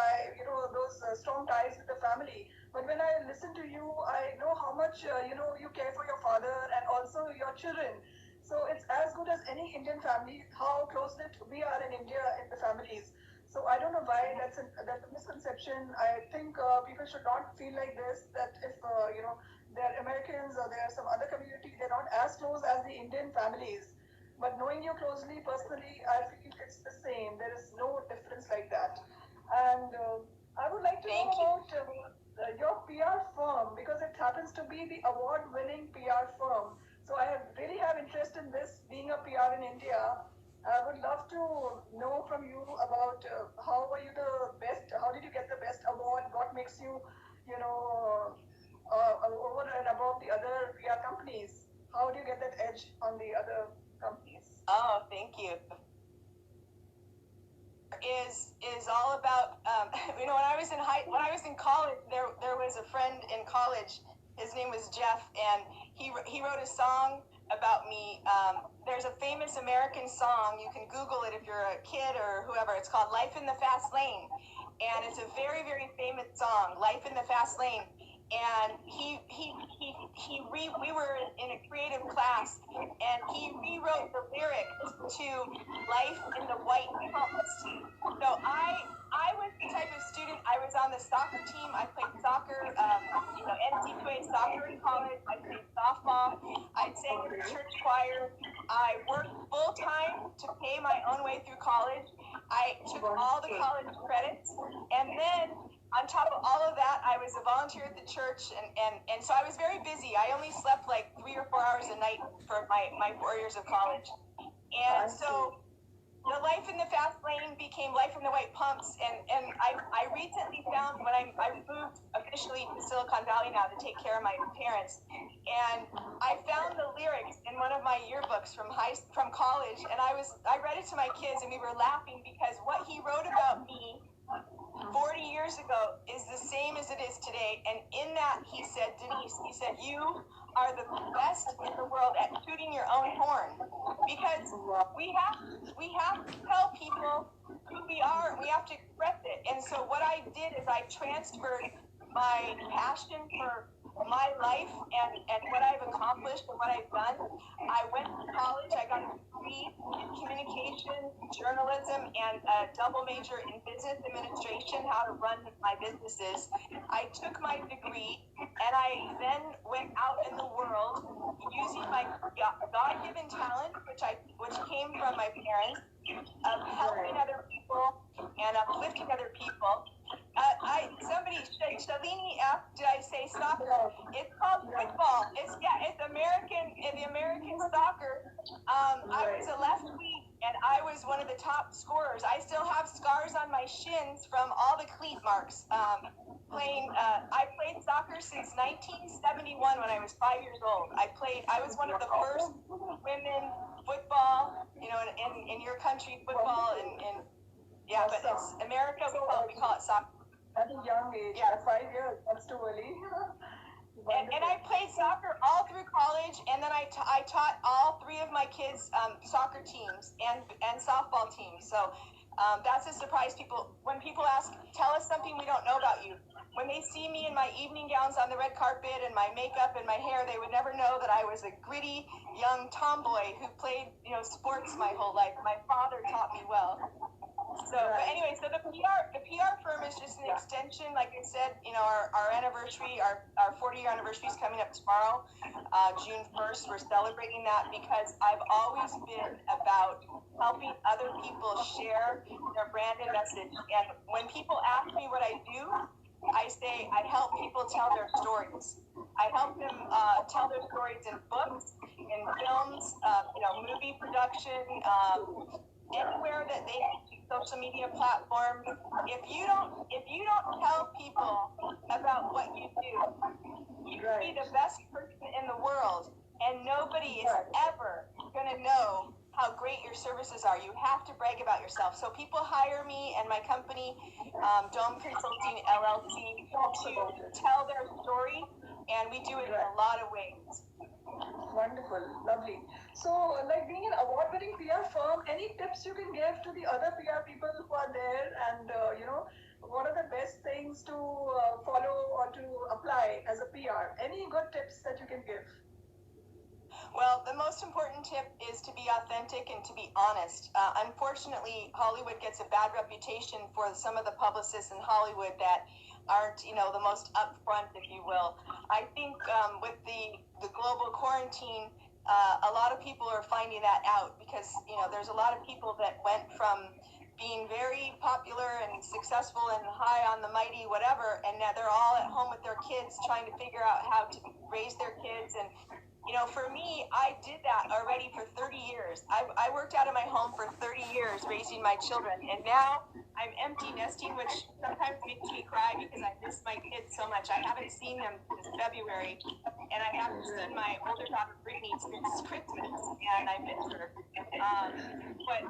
those strong ties with the family. But when I listen to you, I know how much, you care for your father and also your children. So it's as good as any Indian family, how close-knit we are in India in the families. So I don't know why that's a misconception. I think people should not feel like this, that if, they're Americans or they're some other community, they're not as close as the Indian families. But knowing you closely, personally, I feel it's the same. There is no difference like that. And I would like to know about your PR firm because it happens to be the award-winning PR firm. So I really have interest in this being a PR in India. I would love to know from you about how were you the best? How did you get the best award? What makes you, companies. How do you get that edge on the other companies? Oh, thank you. Is all about you know, when I was in college, there was a friend in college. His name was Jeff, and he wrote a song about me. There's a famous American song. You can Google it if you're a kid or whoever. It's called "Life in the Fast Lane," and it's a very, very famous song, "Life in the Fast Lane." And we were in a creative class, and he rewrote the lyrics to "Life in the White Pumps." So I was the type of student. I was on the soccer team. I played soccer, you know, NCAA soccer in college. I played softball. I sang in the church choir. I worked full time to pay my own way through college. I took all the college credits, and then on top of all of that, I was a volunteer at the church, and so I was very busy. I only slept like 3 or 4 hours a night for my 4 years of college. And so the Life in the Fast Lane became Life in the White Pumps, and I recently found, when I moved officially to Silicon Valley now to take care of my parents, and I found the lyrics in one of my yearbooks from college, and I read it to my kids, and we were laughing because what he wrote about me 40 years ago is the same as it is today. And in that, he said, Denise, he said, you are the best in the world at tooting your own horn, because we have to tell people who we are, and we have to express it. And so what I did is I transferred my passion for my life and what I've accomplished and what I've done. I went to college. I got a degree in communication, journalism, and a double major in business administration, how to run my businesses. I took my degree, and I then went out in the world using my God-given talent, which came from my parents, of helping other people and uplifting other people. Shalini asked, did I say soccer? It's called football. It's the American soccer. I was a lefty, and I was one of the top scorers. I still have scars on my shins from all the cleat marks. I played soccer since 1971 when I was 5 years old. I was one of the first women football, you know, in your country, football, and yeah, but it's America, we call it soccer. At a young age, yeah. 5 years, that's too early. And I played soccer all through college, and then I taught all 3 of my kids soccer teams and softball teams. So that's a surprise. When people ask, tell us something we don't know about you. When they see me in my evening gowns on the red carpet and my makeup and my hair, they would never know that I was a gritty young tomboy who played, you know, sports my whole life. My father taught me well. So, but anyway, so the PR firm is just an extension. Like I said, you know, our anniversary, our 40-year anniversary is coming up tomorrow, June 1st. We're celebrating that because I've always been about helping other people share their brand and message. And when people ask me what I do, I say I help people tell their stories. I help them tell their stories in books, in films, you know, movie production, anywhere that they social media platforms. If you don't tell people about what you do, you can be the best person in the world, and nobody is ever gonna know how great your services are. You have to brag about yourself. So people hire me and my company, Dome Consulting LLC, to tell their story, and we do it in a lot of ways. Wonderful, lovely. So, like being an award-winning PR firm, any tips you can give to the other PR people who are there, and you know, what are the best things to follow or to apply as a PR? Any good tips that you can give? Well, the most important tip is to be authentic and to be honest. Unfortunately, Hollywood gets a bad reputation for some of the publicists in Hollywood that aren't, you know, the most upfront, if you will. I think with the global quarantine, a lot of people are finding that out because, you know, there's a lot of people that went from being very popular and successful and high on the mighty whatever, and now they're all at home with their kids trying to figure out how to raise their kids. And you know, for me, I did that already for 30 years. I worked out of my home for 30 years raising my children, and now I'm empty nesting, which sometimes makes me cry because I miss my kids so much. I haven't seen them since February, and I haven't seen my older daughter Brittany since Christmas, and I miss her. But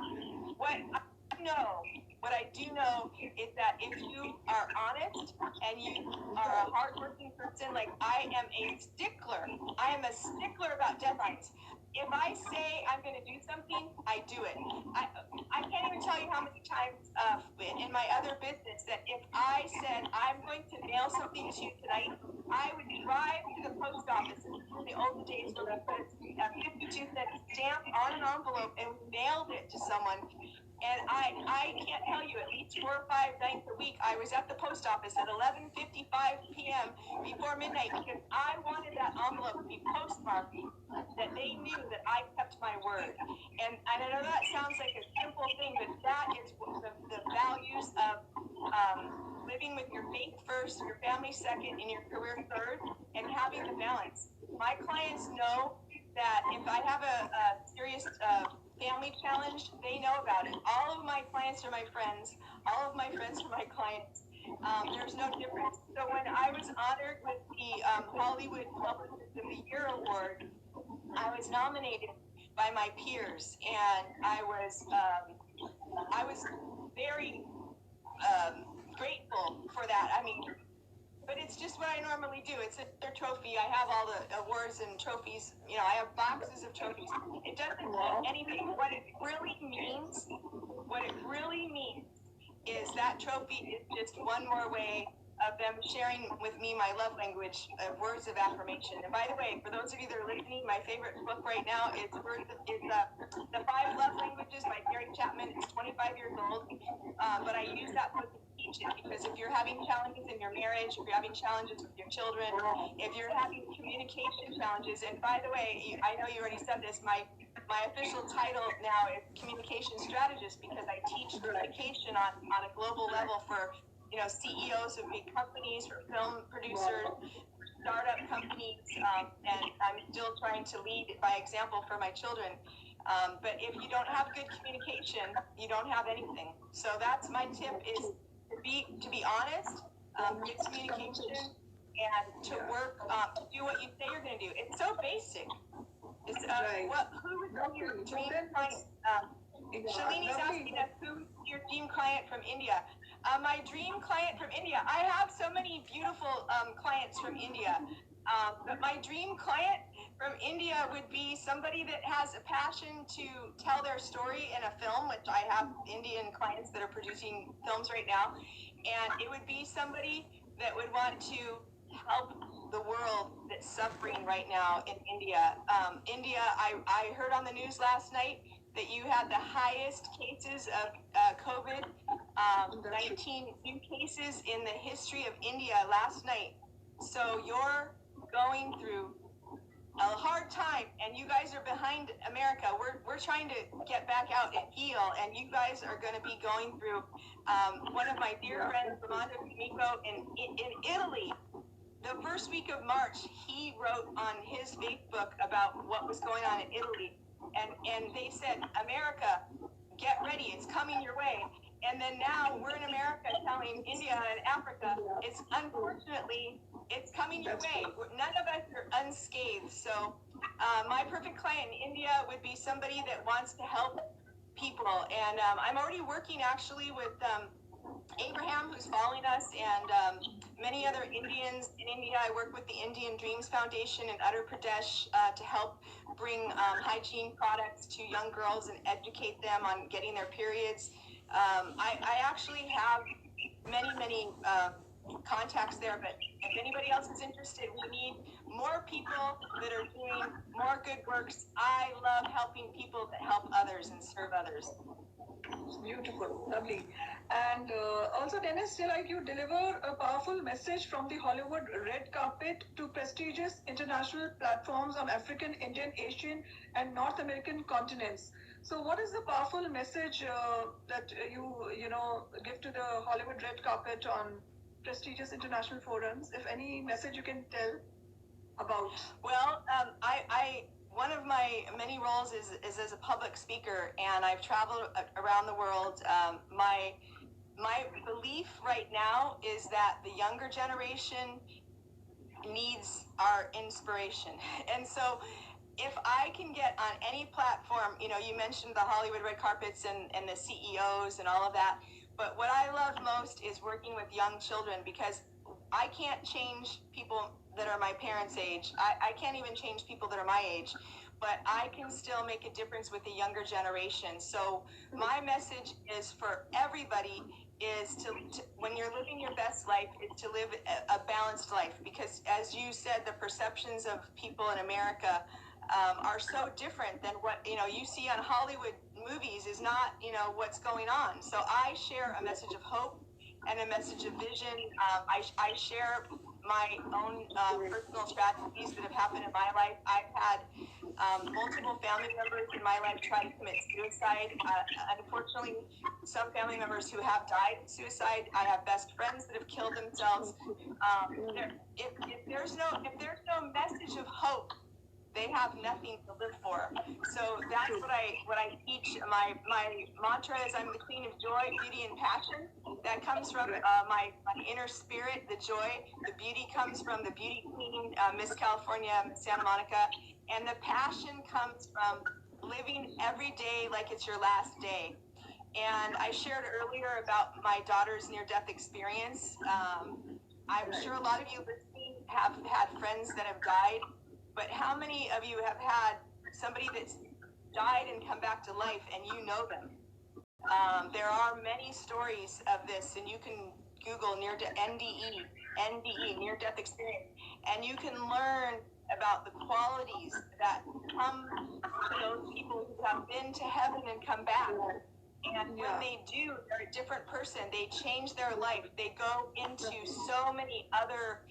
what I do know is that if you are honest and you are a hardworking person, like I am a stickler. I am a stickler about deadlines. If I say I'm going to do something, I do it. I can't even tell you how many times in my other business that if I said I'm going to mail something to you tonight, I would drive to the post office. In the old days where we put a 52-cent stamp on an envelope and mailed it to someone. And I can't tell you, at least 4 or 5 nights a week, I was at the post office at 11:55 p.m. before midnight because I wanted that envelope to be postmarked, that they knew that I kept my word. And I know that sounds like a simple thing, but that is the values of living with your faith first, your family second, and your career third, and having the balance. My clients know that if I have a serious family challenge, they know about it. All of my clients are my friends. All of my friends are my clients. There's no difference. So when I was honored with the Hollywood Publicist of the Year Award, I was nominated by my peers, and I was very grateful for that. I mean, but it's just what I normally do. It's their trophy. I have all the awards and trophies. You know, I have boxes of trophies. It doesn't mean anything. What it really means is that trophy is just one more way of them sharing with me my love language of words of affirmation. And by the way, for those of you that are listening, my favorite book right now is The 5 Love Languages by Gary Chapman. It's 25 years old, but I use that book to teach it because if you're having challenges in your marriage, if you're having challenges with your children, if you're having communication challenges, and by the way, I know you already said this, my official title now is Communication Strategist because I teach communication on a global level for CEOs of big companies, for film producers, startup companies, and I'm still trying to lead by example for my children. But if you don't have good communication, you don't have anything. So that's my tip: is to be honest, good communication, and to work, to do what you say you're going to do. It's so basic. It's, who is your dream client? Shalini's asking us who's your dream client from India. My dream client from India. I have so many beautiful clients from India, but my dream client from India would be somebody that has a passion to tell their story in a film, which I have Indian clients that are producing films right now, and it would be somebody that would want to help the world that's suffering right now in India. India, I heard on the news last night that you had the highest cases of COVID-19 new cases in the history of India last night. So you're going through a hard time, and you guys are behind America. We're trying to get back out and heal, and you guys are going to be going through. One of my dear friends, Armando D'Amico, in Italy, the first week of March, he wrote on his Facebook about what was going on in Italy. And they said, America, get ready, it's coming your way. And then now we're in America telling India and Africa, it's coming your way. None of us are unscathed. So my perfect client in India would be somebody that wants to help people. And I'm already working actually with Abraham, who's following us, and many other Indians in India. I work with the Indian Dreams Foundation in Uttar Pradesh to help bring hygiene products to young girls and educate them on getting their periods. I actually have many contacts there, but if anybody else is interested, we need more people that are doing more good works. I love helping people that help others and serve others. Beautiful, lovely. And also, Denise, like you deliver a powerful message from the Hollywood red carpet to prestigious international platforms on African, Indian, Asian, and North American continents. So, what is the powerful message that you give to the Hollywood red carpet on prestigious international forums? If any message you can tell about. Well, one of my many roles is as a public speaker, and I've traveled around the world. my belief right now is that the younger generation needs our inspiration. And so if I can get on any platform, you mentioned the Hollywood red carpets and the CEOs and all of that, but what I love most is working with young children, because I can't change people that are my parents' age. I can't even change people that are my age, but I can still make a difference with the younger generation. So my message is for everybody is to when you're living your best life, is to live a balanced life, because as you said, the perceptions of people in America are so different than what you see on Hollywood movies is not what's going on. So I share a message of hope and a message of vision. I share my own personal strategies that have happened in my life. I've had multiple family members in my life try to commit suicide. Unfortunately, some family members who have died of suicide. I have best friends that have killed themselves. If there's no message of hope, they have nothing to live for. So that's what I teach. My mantra is I'm the queen of joy, beauty, and passion. That comes from my inner spirit, the joy. The beauty comes from the beauty queen, Miss California, Miss Santa Monica. And the passion comes from living every day like it's your last day. And I shared earlier about my daughter's near-death experience. I'm sure a lot of you listening have had friends that have died. But how many of you have had somebody that's died and come back to life and you know them? There are many stories of this, and you can Google NDE, near-death experience, and you can learn about the qualities that come to those people who have been to heaven and come back. And when they do, they're a different person. They change their life. They go into so many other,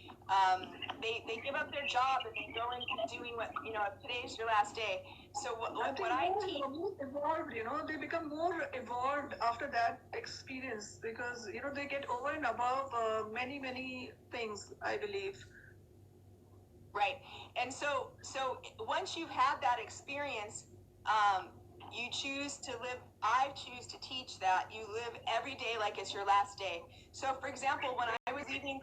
they give up their job and they go into doing what, today's your last day. So what I teach. Evolved, they become more evolved after that experience, because, they get over and above many, many things, I believe. Right. And so once you've had that experience, you choose to live, I choose to teach that you live every day like it's your last day. So for example, when I was leaving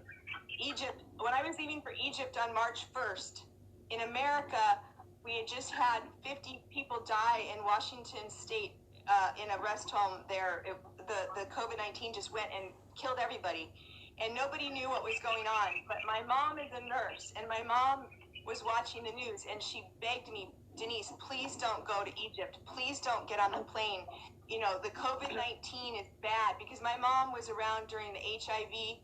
for Egypt on March 1st, in America, we had just had 50 people die in Washington State in a rest home there. The COVID-19 just went and killed everybody. And nobody knew what was going on. But my mom is a nurse, and my mom was watching the news, and she begged me, Denise, please don't go to Egypt. Please don't get on the plane. The COVID-19 is bad, because my mom was around during the HIV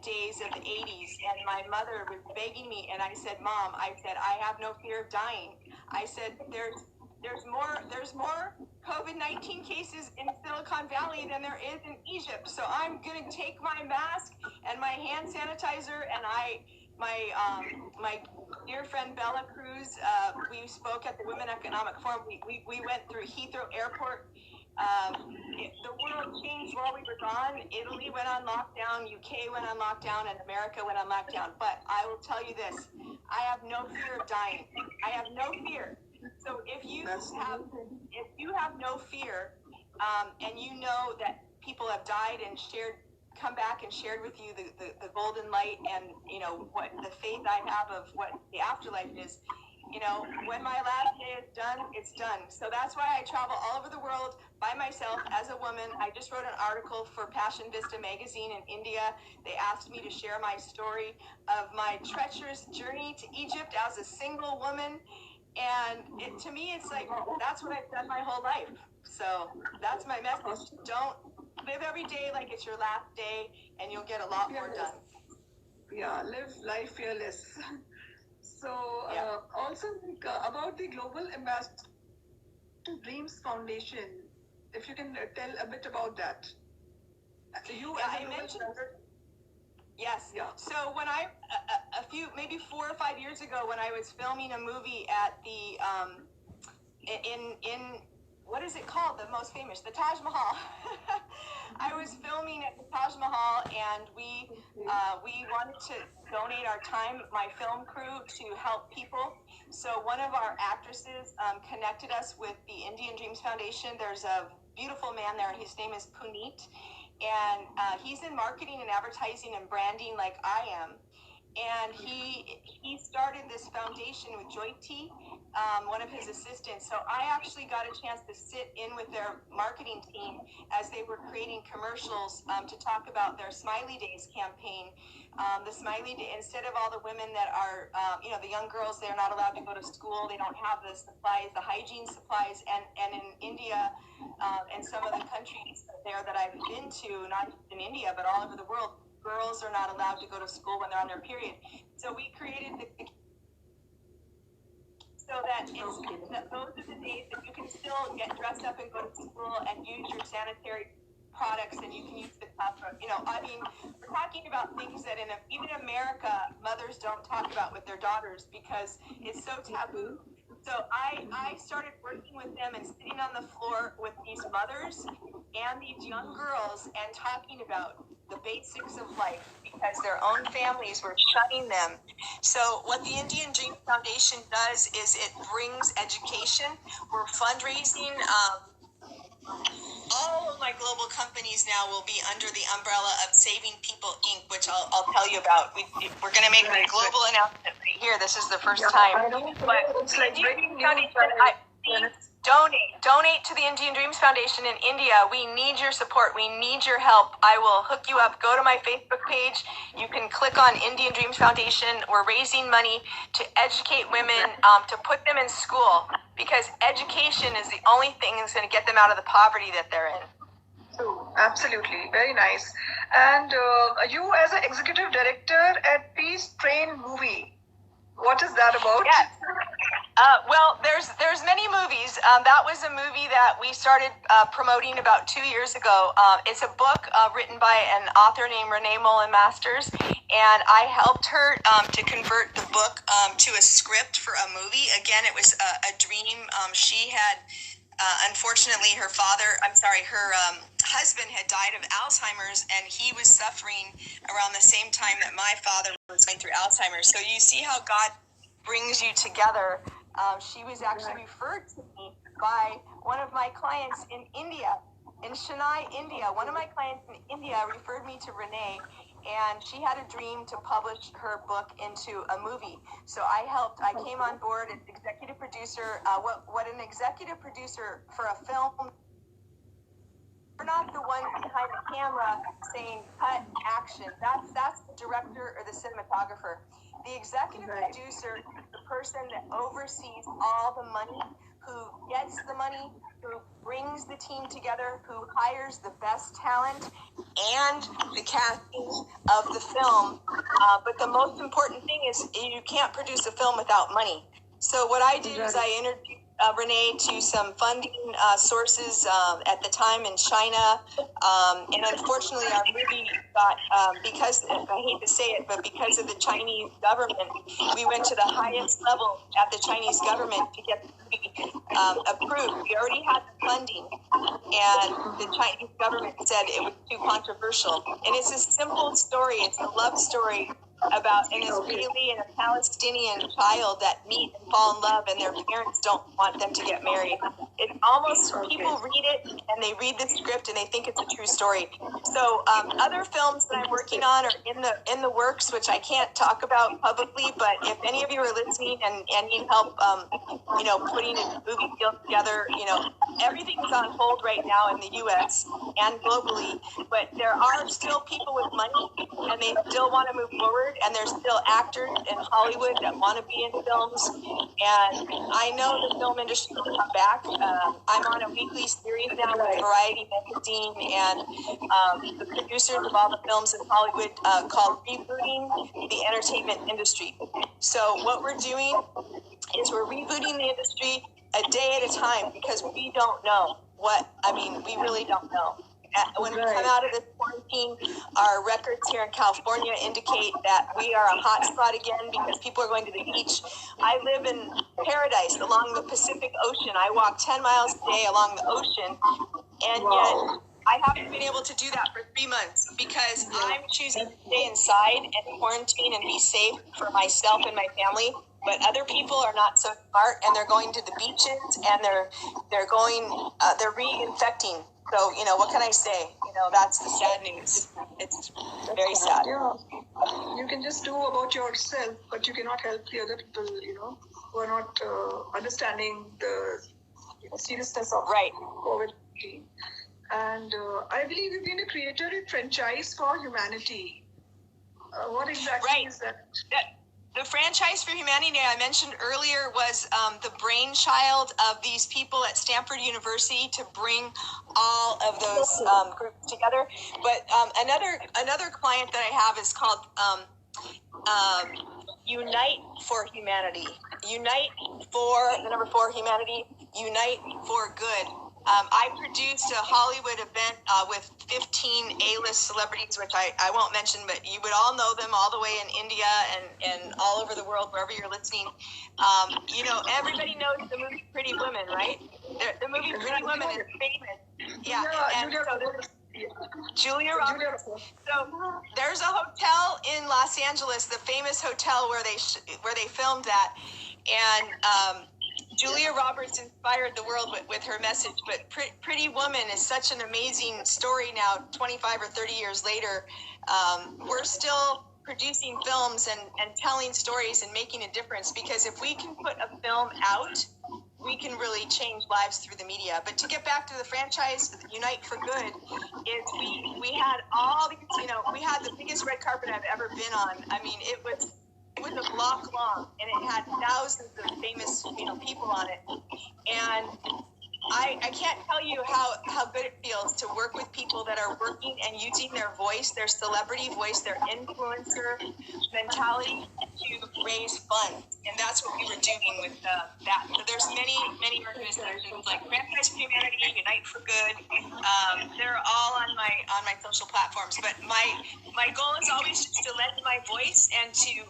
days of the 80s, and my mother was begging me, and I said, Mom, I have no fear of dying. I said, there's more COVID-19 cases in Silicon Valley than there is in Egypt. So I'm going to take my mask and my hand sanitizer, and my dear friend Bella Cruz, we spoke at the Women Economic Forum. We went through Heathrow Airport. The world changed while we were gone. Italy went on lockdown, UK went on lockdown, and America went on lockdown. But I will tell you this, I have no fear of dying. I have no fear. So if you have no fear, and you know that people have died and come back and shared with you the golden light, and what the faith I have of what the afterlife is, when my last day is done, it's done. So that's why I travel all over the world by myself as a woman. I just wrote an article for Passion Vista magazine in India. They asked me to share my story of my treacherous journey to Egypt as a single woman. And to me, it's like, that's what I've done my whole life. So that's my message. Don't live every day like it's your last day, and you'll get a lot more done. Yeah, live life fearless. So also about the Global Ambassador Dreams Foundation, if you can tell a bit about that. I mentioned. Yes. Yeah. So when maybe 4 or 5 years ago, when I was filming a movie at the in what is it called? The most famous, the Taj Mahal. I was filming at the Taj Mahal, and we wanted to donate our time, my film crew, to help people. So one of our actresses connected us with the Indian Dreams Foundation. There's a beautiful man there, and his name is Puneet. and he's in marketing and advertising and branding like I am. And he started this foundation with Joyti, one of his assistants. So I actually got a chance to sit in with their marketing team as they were creating commercials to talk about their Smiley Days campaign. The Smiley Day, instead of all the women that are, the young girls, they're not allowed to go to school. They don't have the supplies, the hygiene supplies. And in India and some of the countries there that I've been to, not in India, but all over the world, girls are not allowed to go to school when they're on their period. So we created so that those are the days that you can still get dressed up and go to school and use your sanitary products, and you can use the cup. I mean, we're talking about things that even in America, mothers don't talk about with their daughters because it's so taboo. So I started working with them and sitting on the floor with these mothers and these young girls and talking about the basics of life because their own families were shunning them. So what the Indian Dream Foundation does is it brings education. We're fundraising. All of my global companies now will be under the umbrella of Saving People Inc., which I'll tell you about. We're going to make a global announcement right here. This is the first time. But it's like breaking news. Donate to the Indian Dreams Foundation in India. We need your support. We need your help. I will hook you up. Go to my Facebook page. You can click on Indian Dreams Foundation. We're raising money to educate women, to put them in school, because education is the only thing that's going to get them out of the poverty that they're in. Absolutely. Very nice. And you as an executive director at Peace Train Movie, what is that about? Yes. Well, there's many movies. That was a movie that we started promoting about 2 years ago. It's a book written by an author named Renee Mullen Masters, and I helped her to convert the book to a script for a movie. Again, it was a dream. She had, unfortunately, her husband had died of Alzheimer's, and he was suffering around the same time that my father was going through Alzheimer's. So you see how God brings you together. She was actually referred to me by one of my clients in India, in Chennai, India. One of my clients in India referred me to Renee, and she had a dream to publish her book into a movie. So I came on board as executive producer. What an executive producer for a film, we're not the one behind the camera saying cut, action. That's the director or the cinematographer. The executive producer is the person that oversees all the money, who gets the money, who brings the team together, who hires the best talent, and the casting of the film. But the most important thing is you can't produce a film without money. So what I did is I introduced Renee to some funding sources at the time in China, and unfortunately our movie got, because, I hate to say it, but because of the Chinese government, we went to the highest level at the Chinese government to get the movie approved. We already had the funding, and the Chinese government said it was too controversial. And it's a simple story. It's a love story about an Israeli and a Palestinian child that meet and fall in love, and their parents don't want them to get married. It almost, people read it and they read the script and they think it's a true story. So other films that I'm working on are in the works, which I can't talk about publicly, but if any of you are listening and need help, putting a movie deal together, everything's on hold right now in the U.S. and globally, but there are still people with money and they still want to move forward, and there's still actors in Hollywood that want to be in films, and I know the film industry will come back. I'm on a weekly series now with Variety Magazine, and the producers of all the films in Hollywood called Rebooting the Entertainment Industry. So what we're doing is we're rebooting the industry a day at a time, because we don't know we really don't know. When we come out of this quarantine, our records here in California indicate that we are a hot spot again because people are going to the beach. I live in paradise along the Pacific Ocean. I walk 10 miles a day along the ocean, and yet I haven't been able to do that for 3 months because I'm choosing to stay inside and quarantine and be safe for myself and my family. But other people are not so smart, and they're going to the beaches, and they're reinfecting So, what can I say? That's the sad news. It's very sad. Yeah. You can just do about yourself, but you cannot help the other people, who are not understanding the seriousness of COVID-19. And I believe you've been a creator of franchise for humanity. What exactly is that? The Franchise for Humanity I mentioned earlier was the brainchild of these people at Stanford University to bring all of those groups together. But another client that I have is called Unite for Humanity. Unite for, the number 4, humanity. Unite for good. I produced a Hollywood event with 15 A-list celebrities, which I won't mention, but you would all know them all the way in India and all over the world, wherever you're listening. Everybody knows the movie Pretty Women, right? The movie Pretty Women is famous. Yeah, and Julia Roberts. So there's a hotel in Los Angeles, the famous hotel where they filmed that, and Julia Roberts inspired the world with her message, but Pretty Woman is such an amazing story now, 25 or 30 years later. We're still producing films and telling stories and making a difference, because if we can put a film out, we can really change lives through the media. But to get back to the franchise, Unite for Good, is we had all these, we had the biggest red carpet I've ever been on. I mean, it was a block long, and it had thousands of famous, people on it. And I can't tell you how good it feels to work with people that are working and using their voice, their celebrity voice, their influencer mentality to raise funds. And that's what we were doing with that. So there's many organizations like Franchise for Humanity, Unite for Good. They're all on my social platforms. But my goal is always just to lend my voice and to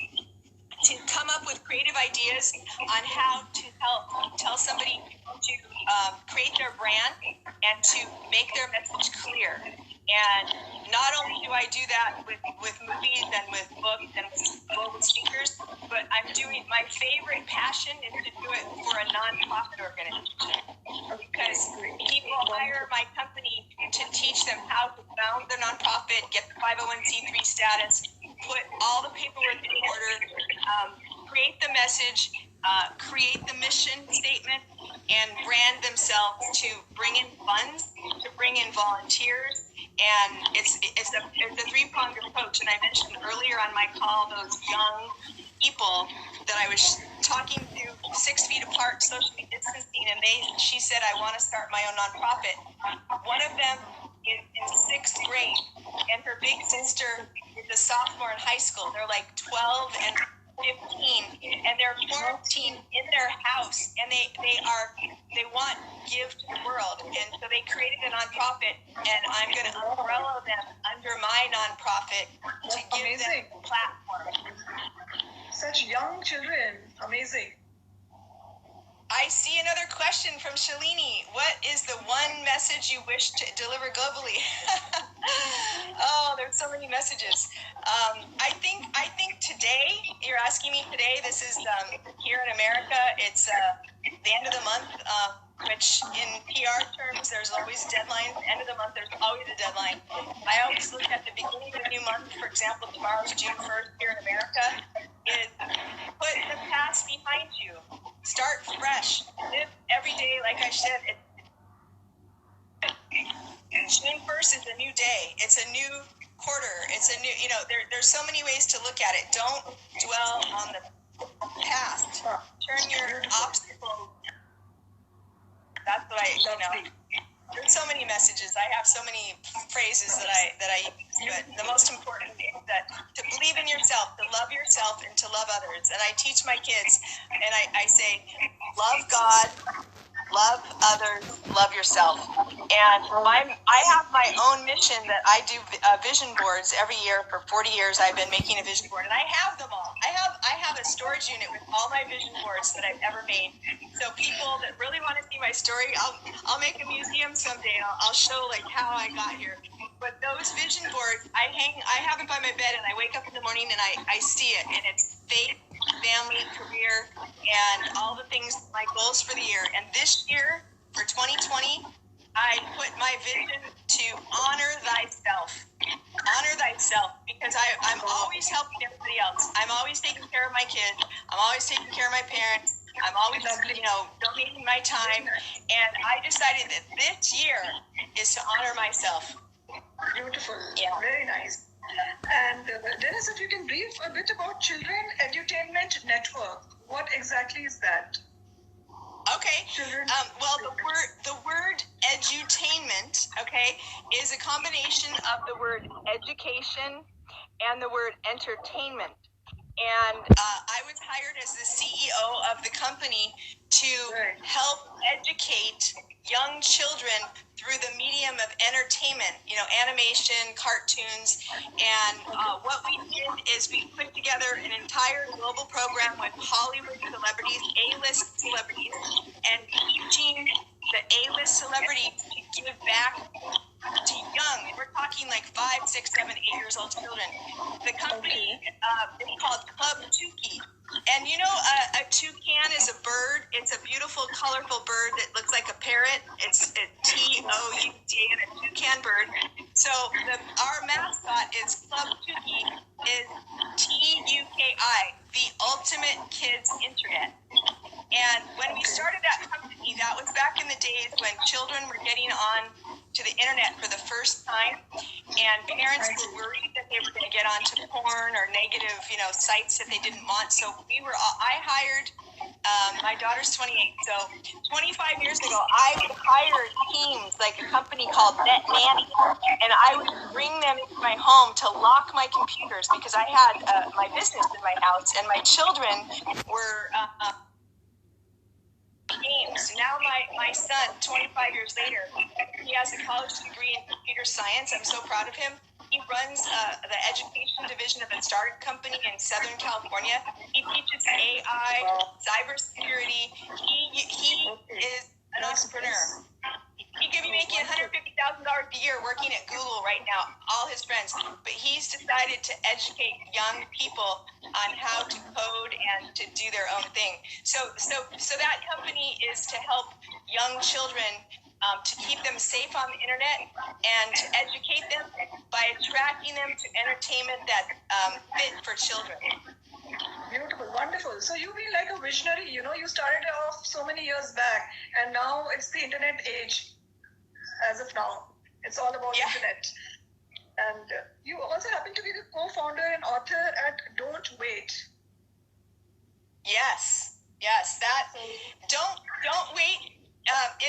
come up with creative ideas on how to help tell somebody to create their brand and to make their message clear. And not only do I do that with movies and with books and global speakers, but I'm doing, my favorite passion is to do it for a nonprofit organization. Because people hire my company to teach them how to found their nonprofit, get the 501c3 status, put all the paperwork in order, create the message, create the mission statement, and brand themselves to bring in funds, to bring in volunteers. And it's a three-pronged approach. And I mentioned earlier on my call those young people that I was talking to 6 feet apart, socially distancing, and she said, I want to start my own nonprofit. One of them is in 6th grade, and her big sister is a sophomore in high school. They're like 12 and 15, and they're quarantined in their house, and they want to give to the world, and so they created a nonprofit, and I'm going to umbrella them under my nonprofit to give them a platform. Such young children, amazing. I see another question from Shalini. What is the one message you wish to deliver globally? Oh, there's so many messages. I think today, you're asking me today, this is here in America, it's the end of the month, which in PR terms, there's always deadlines. End of the month, there's always a deadline. I always look at the beginning of a new month. For example, tomorrow's June 1st here in America. Is put the past behind you. Start fresh. Live every day, like I said. June 1st is a new day. It's a new quarter. It's a new, there's so many ways to look at it. Don't dwell on the past. Turn your obstacles. That's what there's so many messages. I have so many phrases that I use, but the most important thing is that to believe in yourself, to love yourself, and to love others. And I teach my kids, and I say, love God, love others, love yourself. And I have my own mission that I do vision boards every year. For 40 years, I've been making a vision board, and I have them all. I have a storage unit with all my vision boards that I've ever made. So people that really want to see my story, I'll make a museum someday, and I'll show like how I got here. But those vision boards, I have it by my bed, and I wake up in the morning and I see it, and it's faith, family, career, and all the things, my goals for the year. And this year, for 2020, I put my vision to honor thyself. Honor thyself, because I'm always helping everybody else. I'm always taking care of my kids. I'm always taking care of my parents. I'm always, donating my time. And I decided that this year is to honor myself. Beautiful. Yeah. Very nice. And Denise, if you can brief a bit about Children Edutainment Network. What exactly is that? Okay. Well, the word edutainment, okay, is a combination of the word education and the word entertainment. And I was hired as the CEO of the company to help educate young children through the medium of entertainment, animation, cartoons. And what we did is we put together an entire global program with Hollywood celebrities, A-list celebrities, and teaching the A-list celebrities to give back to young. We're talking like 5, 6, 7, 8 years old children. The company is called Club Touki. And a toucan is a bird. It's a beautiful, colorful bird that looks like a parrot. It's a T-O-U-T, and a toucan bird. So our mascot is Club Touki, is T-U-K-I, the ultimate kids internet. And when we started that company, that was back in the days when children were getting on to the internet for the first time, and parents were worried that they were going to get onto porn or negative, sites that they didn't want. So I hired, my daughter's 28, so 25 years ago, I would hire teams like a company called Net Nanny, and I would bring them into my home to lock my computers because I had my business in my house, and my children were games. Now my son, 25 years later, he has a college degree in computer science. I'm so proud of him. He runs the education division of a startup company in Southern California. He teaches AI, cybersecurity. He is an entrepreneur. He could be making $150,000 a year working at Google right now, all his friends. But he's decided to educate young people on how to code and to do their own thing. So that company is to help young children, to keep them safe on the internet and to educate them by attracting them to entertainment that fit for children. Beautiful, wonderful. So you've been like a visionary, you started off so many years back, and now it's the internet age. As of now, it's all about internet. And you also happen to be the co-founder and author at Don't Wait. Yes, that Don't Wait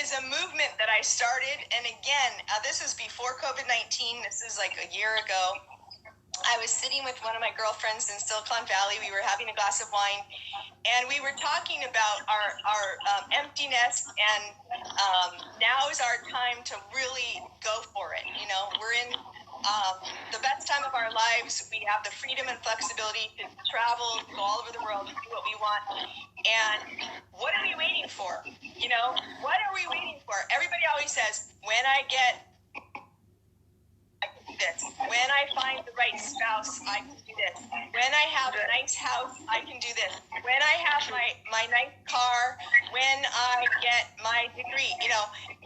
is a movement that I started. And again, this is before COVID-19. This is like a year ago. I was sitting with one of my girlfriends in Silicon Valley. We were having a glass of wine, and we were talking about our emptiness, and now is our time to really go for it. We're in the best time of our lives. We have the freedom and flexibility to travel, go all over the world, do what we want. And what are we waiting for? What are we waiting for? Everybody always says, when I get this. When I find the right spouse, I can do this. When I have a nice house, I can do this. When I have my nice car, when I get my degree,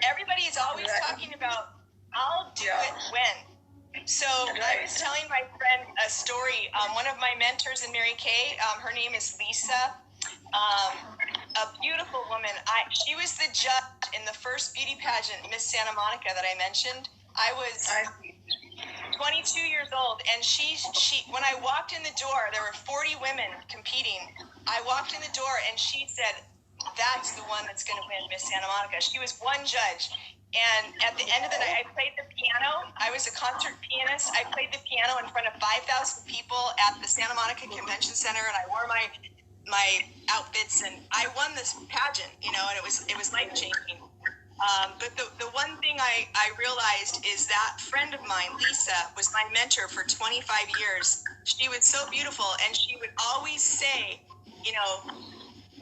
everybody is always talking about, I'll do it when. So I was telling my friend a story. One of my mentors in Mary Kay, her name is Lisa, a beautiful woman. She was the judge in the first beauty pageant, Miss Santa Monica, that I mentioned. I was 22 years old, and she when I walked in the door, there were 40 women competing. I walked in the door, and she said, that's the one that's going to win Miss Santa Monica. She was one judge, and at the end of the night, I played the piano. I was a concert pianist. I played the piano in front of 5,000 people at the Santa Monica Convention Center, and I wore my outfits, and I won this pageant, and it was life-changing. But the one thing I realized is that friend of mine, Lisa, was my mentor for 25 years. She was so beautiful, and she would always say,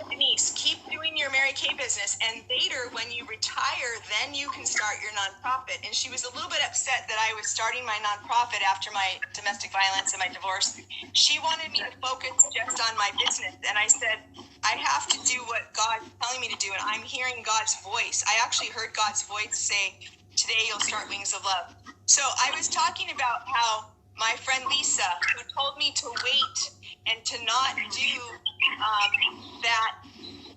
Denise, keep doing your Mary Kay business, and later when you retire, then you can start your nonprofit. And she was a little bit upset that I was starting my nonprofit after my domestic violence and my divorce. She wanted me to focus just on my business, and I said, I have to do what God's telling me to do, and I'm hearing God's voice. I actually heard God's voice say, today you'll start Wings of Love. So I was talking about how my friend Lisa, who told me to wait and to not do that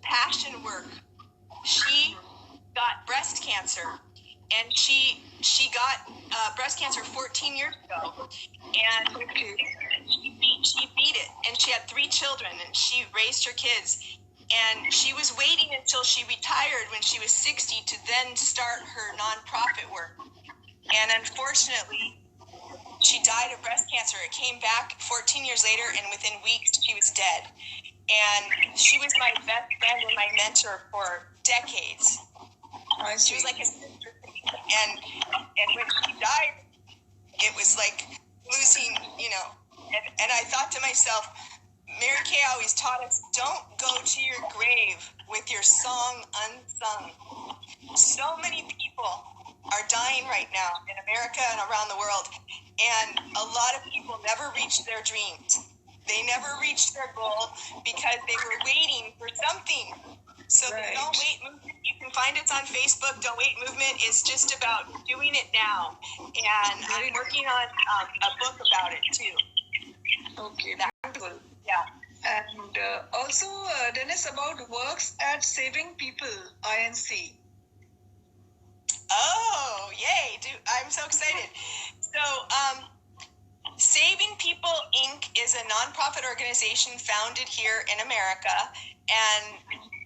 passion work, she got breast cancer, and she got breast cancer 14 years ago, and she beat it, and she had 3 children, and she raised her kids, and she was waiting until she retired when she was 60 to then start her nonprofit work, and unfortunately she died of breast cancer. It came back 14 years later, and within weeks she was dead. And she was my best friend and my mentor for decades. She was like a sister. And when she died, it was like losing, and I thought to myself, Mary Kay always taught us, don't go to your grave with your song unsung. So many people are dying right now in America and around the world, and a lot of people never reached their dreams. They never reached their goal because they were waiting for something. So the Don't Wait movement, you can find it on Facebook. Don't Wait movement is just about doing it now. And I'm working on a book about it too. Okay, beautiful. Yeah. And also, Denise, about works at Saving People, INC. Oh, yay. I'm so excited. So, Saving People, Inc. is a nonprofit organization founded here in America, and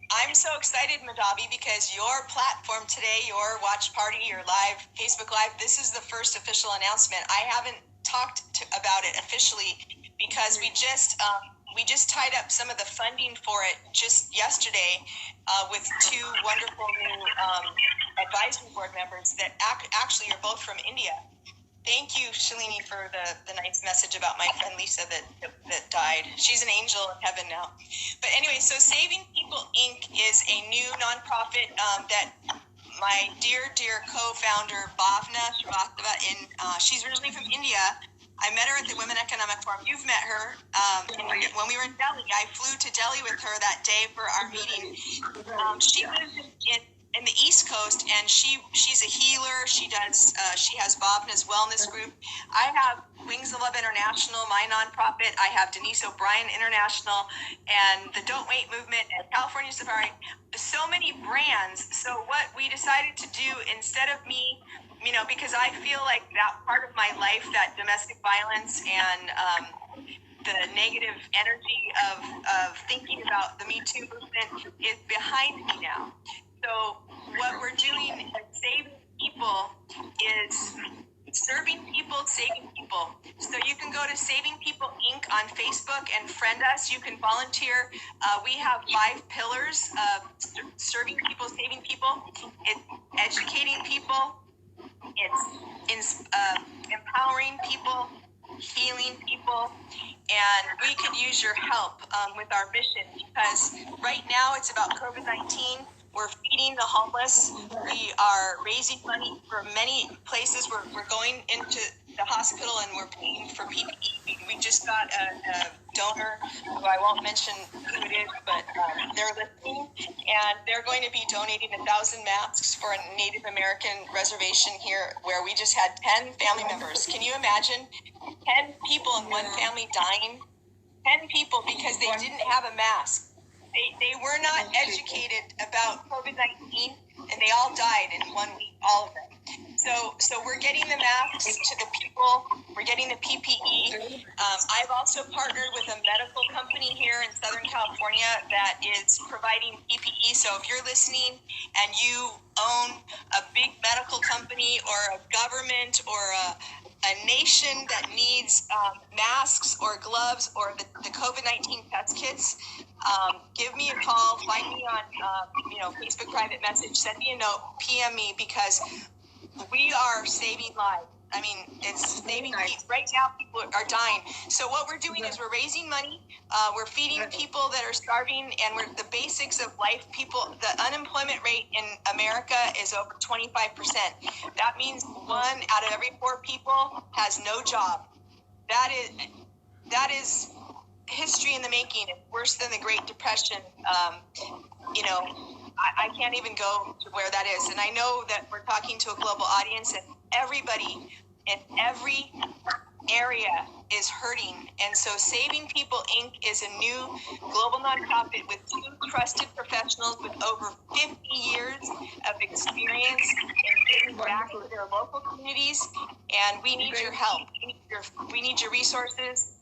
I'm so excited, Madhavi, because your platform today, your watch party, your live, Facebook Live, this is the first official announcement. I haven't talked about it officially because we just tied up some of the funding for it just yesterday with 2 wonderful new advisory board members that actually are both from India. Thank you, Shalini, for the nice message about my friend Lisa that died. She's an angel in heaven now. But anyway, so Saving People, Inc. is a new nonprofit that my dear co-founder, Bhavna Srivastava, she's originally from India. I met her at the Women Economic Forum. You've met her. When we were in Delhi, I flew to Delhi with her that day for our meeting. She lives in the East Coast, and she's a healer. She has Bhavna's Wellness Group. I have Wings of Love International, my nonprofit. I have Denise O'Brien International, and the Don't Wait movement, and California Safari. So many brands. So what we decided to do, instead of me, because I feel like that part of my life, that domestic violence and the negative energy of thinking about the Me Too movement is behind me now. So what we're doing at Saving People is serving people, saving people. So you can go to Saving People Inc. on Facebook and friend us. You can volunteer. We have 5 pillars of serving people, saving people. It's educating people. It's empowering people, healing people, and we could use your help with our mission, because right now it's about COVID-19. We're feeding the homeless. We are raising money for many places. We're going into the hospital and we're paying for PPE. We just got a donor who I won't mention who it is, but they're listening, and they're going to be donating 1,000 masks for a Native American reservation here where we just had 10 family members. Can you imagine 10 people in one family dying? 10 people because they didn't have a mask. They were not educated about COVID-19, and they all died in 1 week, all of them. So we're getting the masks to the people. We're getting the PPE. I've also partnered with a medical company here in Southern California that is providing PPE. So if you're listening and you own a big medical company or a government or a nation that needs masks or gloves or the COVID-19 test kits, give me a call, find me on Facebook private message, send me a note, PM me, because we are saving lives. I mean, it's saving lives. Right now, people are dying. So what we're doing is we're raising money. We're feeding people that are starving, and we're the basics of life. People, the unemployment rate in America is over 25%. That means 1 out of every 4 people has no job. That is history in the making. It's worse than the Great Depression. I can't even go to where that is. And I know that we're talking to a global audience, and everybody in every area is hurting. And so Saving People Inc. is a new global nonprofit with 2 trusted professionals with over 50 years of experience in giving back to their local communities. And we need your help. We need your resources.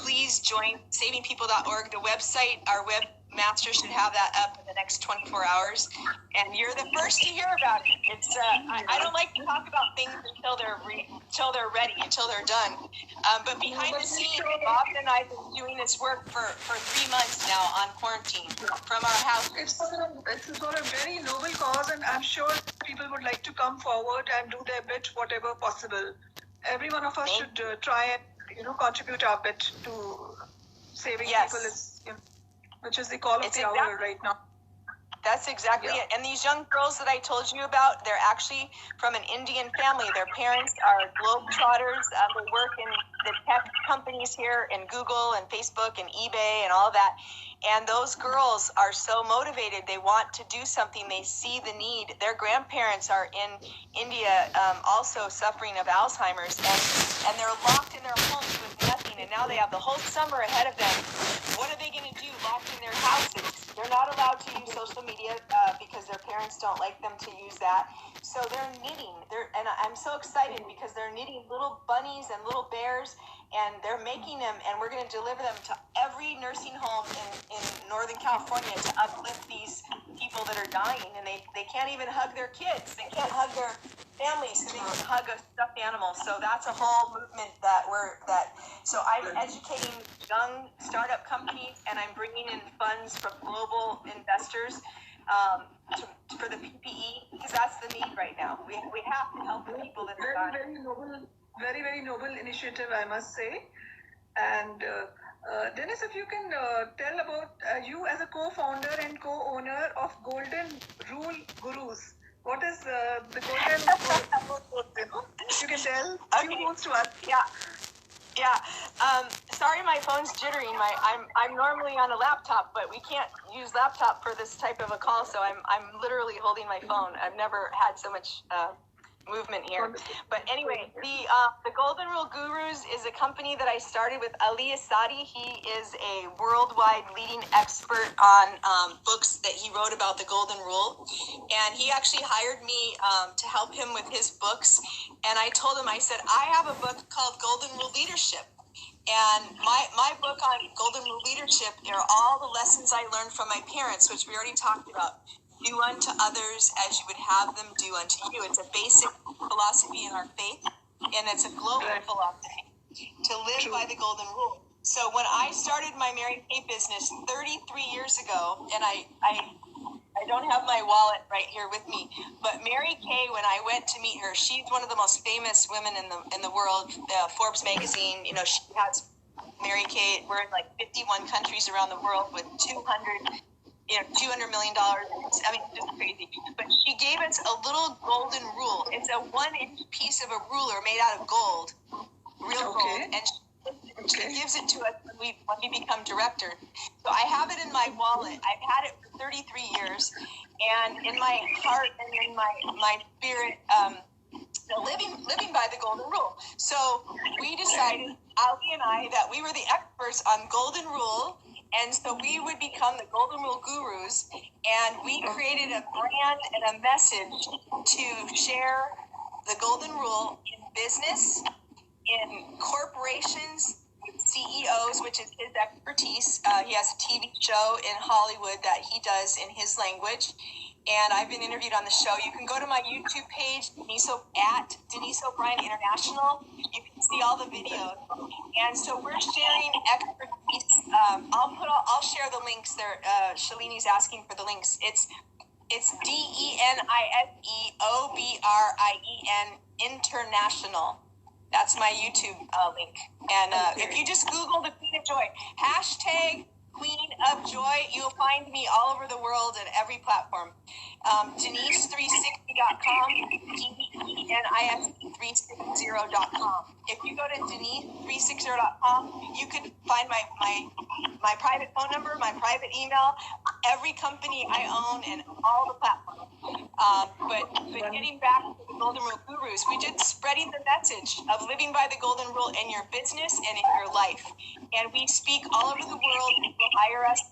Please join savingpeople.org. The website, our webmaster should have that up in the next 24 hours. And you're the first to hear about it. It's I don't like to talk about things until they're ready, until they're done. But behind the scenes, Bob and I have been doing this work for 3 months now on quarantine from our house. It's for a very noble cause, and I'm sure people would like to come forward and do their bit, whatever possible. Every one of us should try and contribute our bit to saving people, which is the call of the hour right now. That's exactly it. And these young girls that I told you about, they're actually from an Indian family. Their parents are globetrotters. They work in the tech companies here in Google and Facebook and eBay and all that. And those girls are so motivated. They want to do something. They see the need. Their grandparents are in India also suffering of Alzheimer's. And they're locked in their homes with nothing. And now they have the whole summer ahead of them. What are they going to do locked in their houses? They're not allowed to use social media because their parents don't like them to use that. So they're knitting. And I'm so excited because they're knitting little bunnies and little bears, and they're making them, and we're going to deliver them to every nursing home in Northern California to uplift these people that are dying, and they can't even hug their kids. They can't hug their families, so they can hug a stuffed animal. So that's a whole movement so I'm educating young startup companies, and I'm bringing in funds from global investors for the PPE, because that's the need right now. We have to help the people that are dying. Very, very noble initiative, I must say. And Denise, if you can tell about you as a co-founder and co-owner of Golden Rule Gurus. What is the Golden Rule? You can tell few words to us. Yeah. Sorry, my phone's jittering. I'm normally on a laptop, but we can't use laptop for this type of a call, so I'm literally holding my phone. I've never had so much movement here. But anyway, the Golden Rule Gurus is a company that I started with Ali Asadi. He is a worldwide leading expert on books that he wrote about the Golden Rule. And he actually hired me to help him with his books. And I told him, I said, I have a book called Golden Rule Leadership. And my book on Golden Rule Leadership are all the lessons I learned from my parents, which we already talked about. Do unto others as you would have them do unto you. It's a basic philosophy in our faith, and it's a global philosophy to live by the Golden Rule. So when I started my Mary Kay business 33 years ago, and I don't have my wallet right here with me, but Mary Kay, when I went to meet her, she's one of the most famous women in the world. Forbes magazine, she has Mary Kay. We're in like 51 countries around the world with $200 million. I mean, just crazy. But she gave us a little golden rule. It's a 1-inch piece of a ruler made out of gold, real gold, and she gives it to us when we become director. So I have it in my wallet. I've had it for 33 years, and in my heart and in my spirit, living by the Golden Rule. So we decided, Ali and I, that we were the experts on Golden Rule. And so we would become the Golden Rule Gurus, and we created a brand and a message to share the Golden Rule in business, in corporations, with CEOs, which is his expertise. He has a TV show in Hollywood that he does in his language, and I've been interviewed on the show. You can go to my YouTube page, Denise O'Brien International. You can see all the videos. And so we're sharing expertise. I'll share the links there. Shalini's asking for the links. It's DENISEOBRIEN International. That's my YouTube link. And if you just Google the Queen of Joy, hashtag Queen of Joy, you'll find me all over the world at every platform. Denise360.com, DENIS360.com. If you go to Denise360.com, you can find my private phone number, my private email, every company I own and all the platforms. But getting back to the Golden Rule Gurus, we did spreading the message of living by the Golden Rule in your business and in your life. And we speak all over the world. People hire us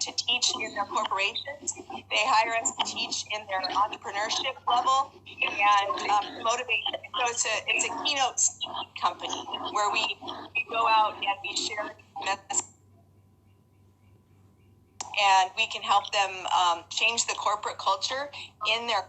to teach in their corporations. They hire us to teach in their entrepreneurship level and motivation. So it's a keynote speaking company where we go out and we share messages. And we can help them change the corporate culture in their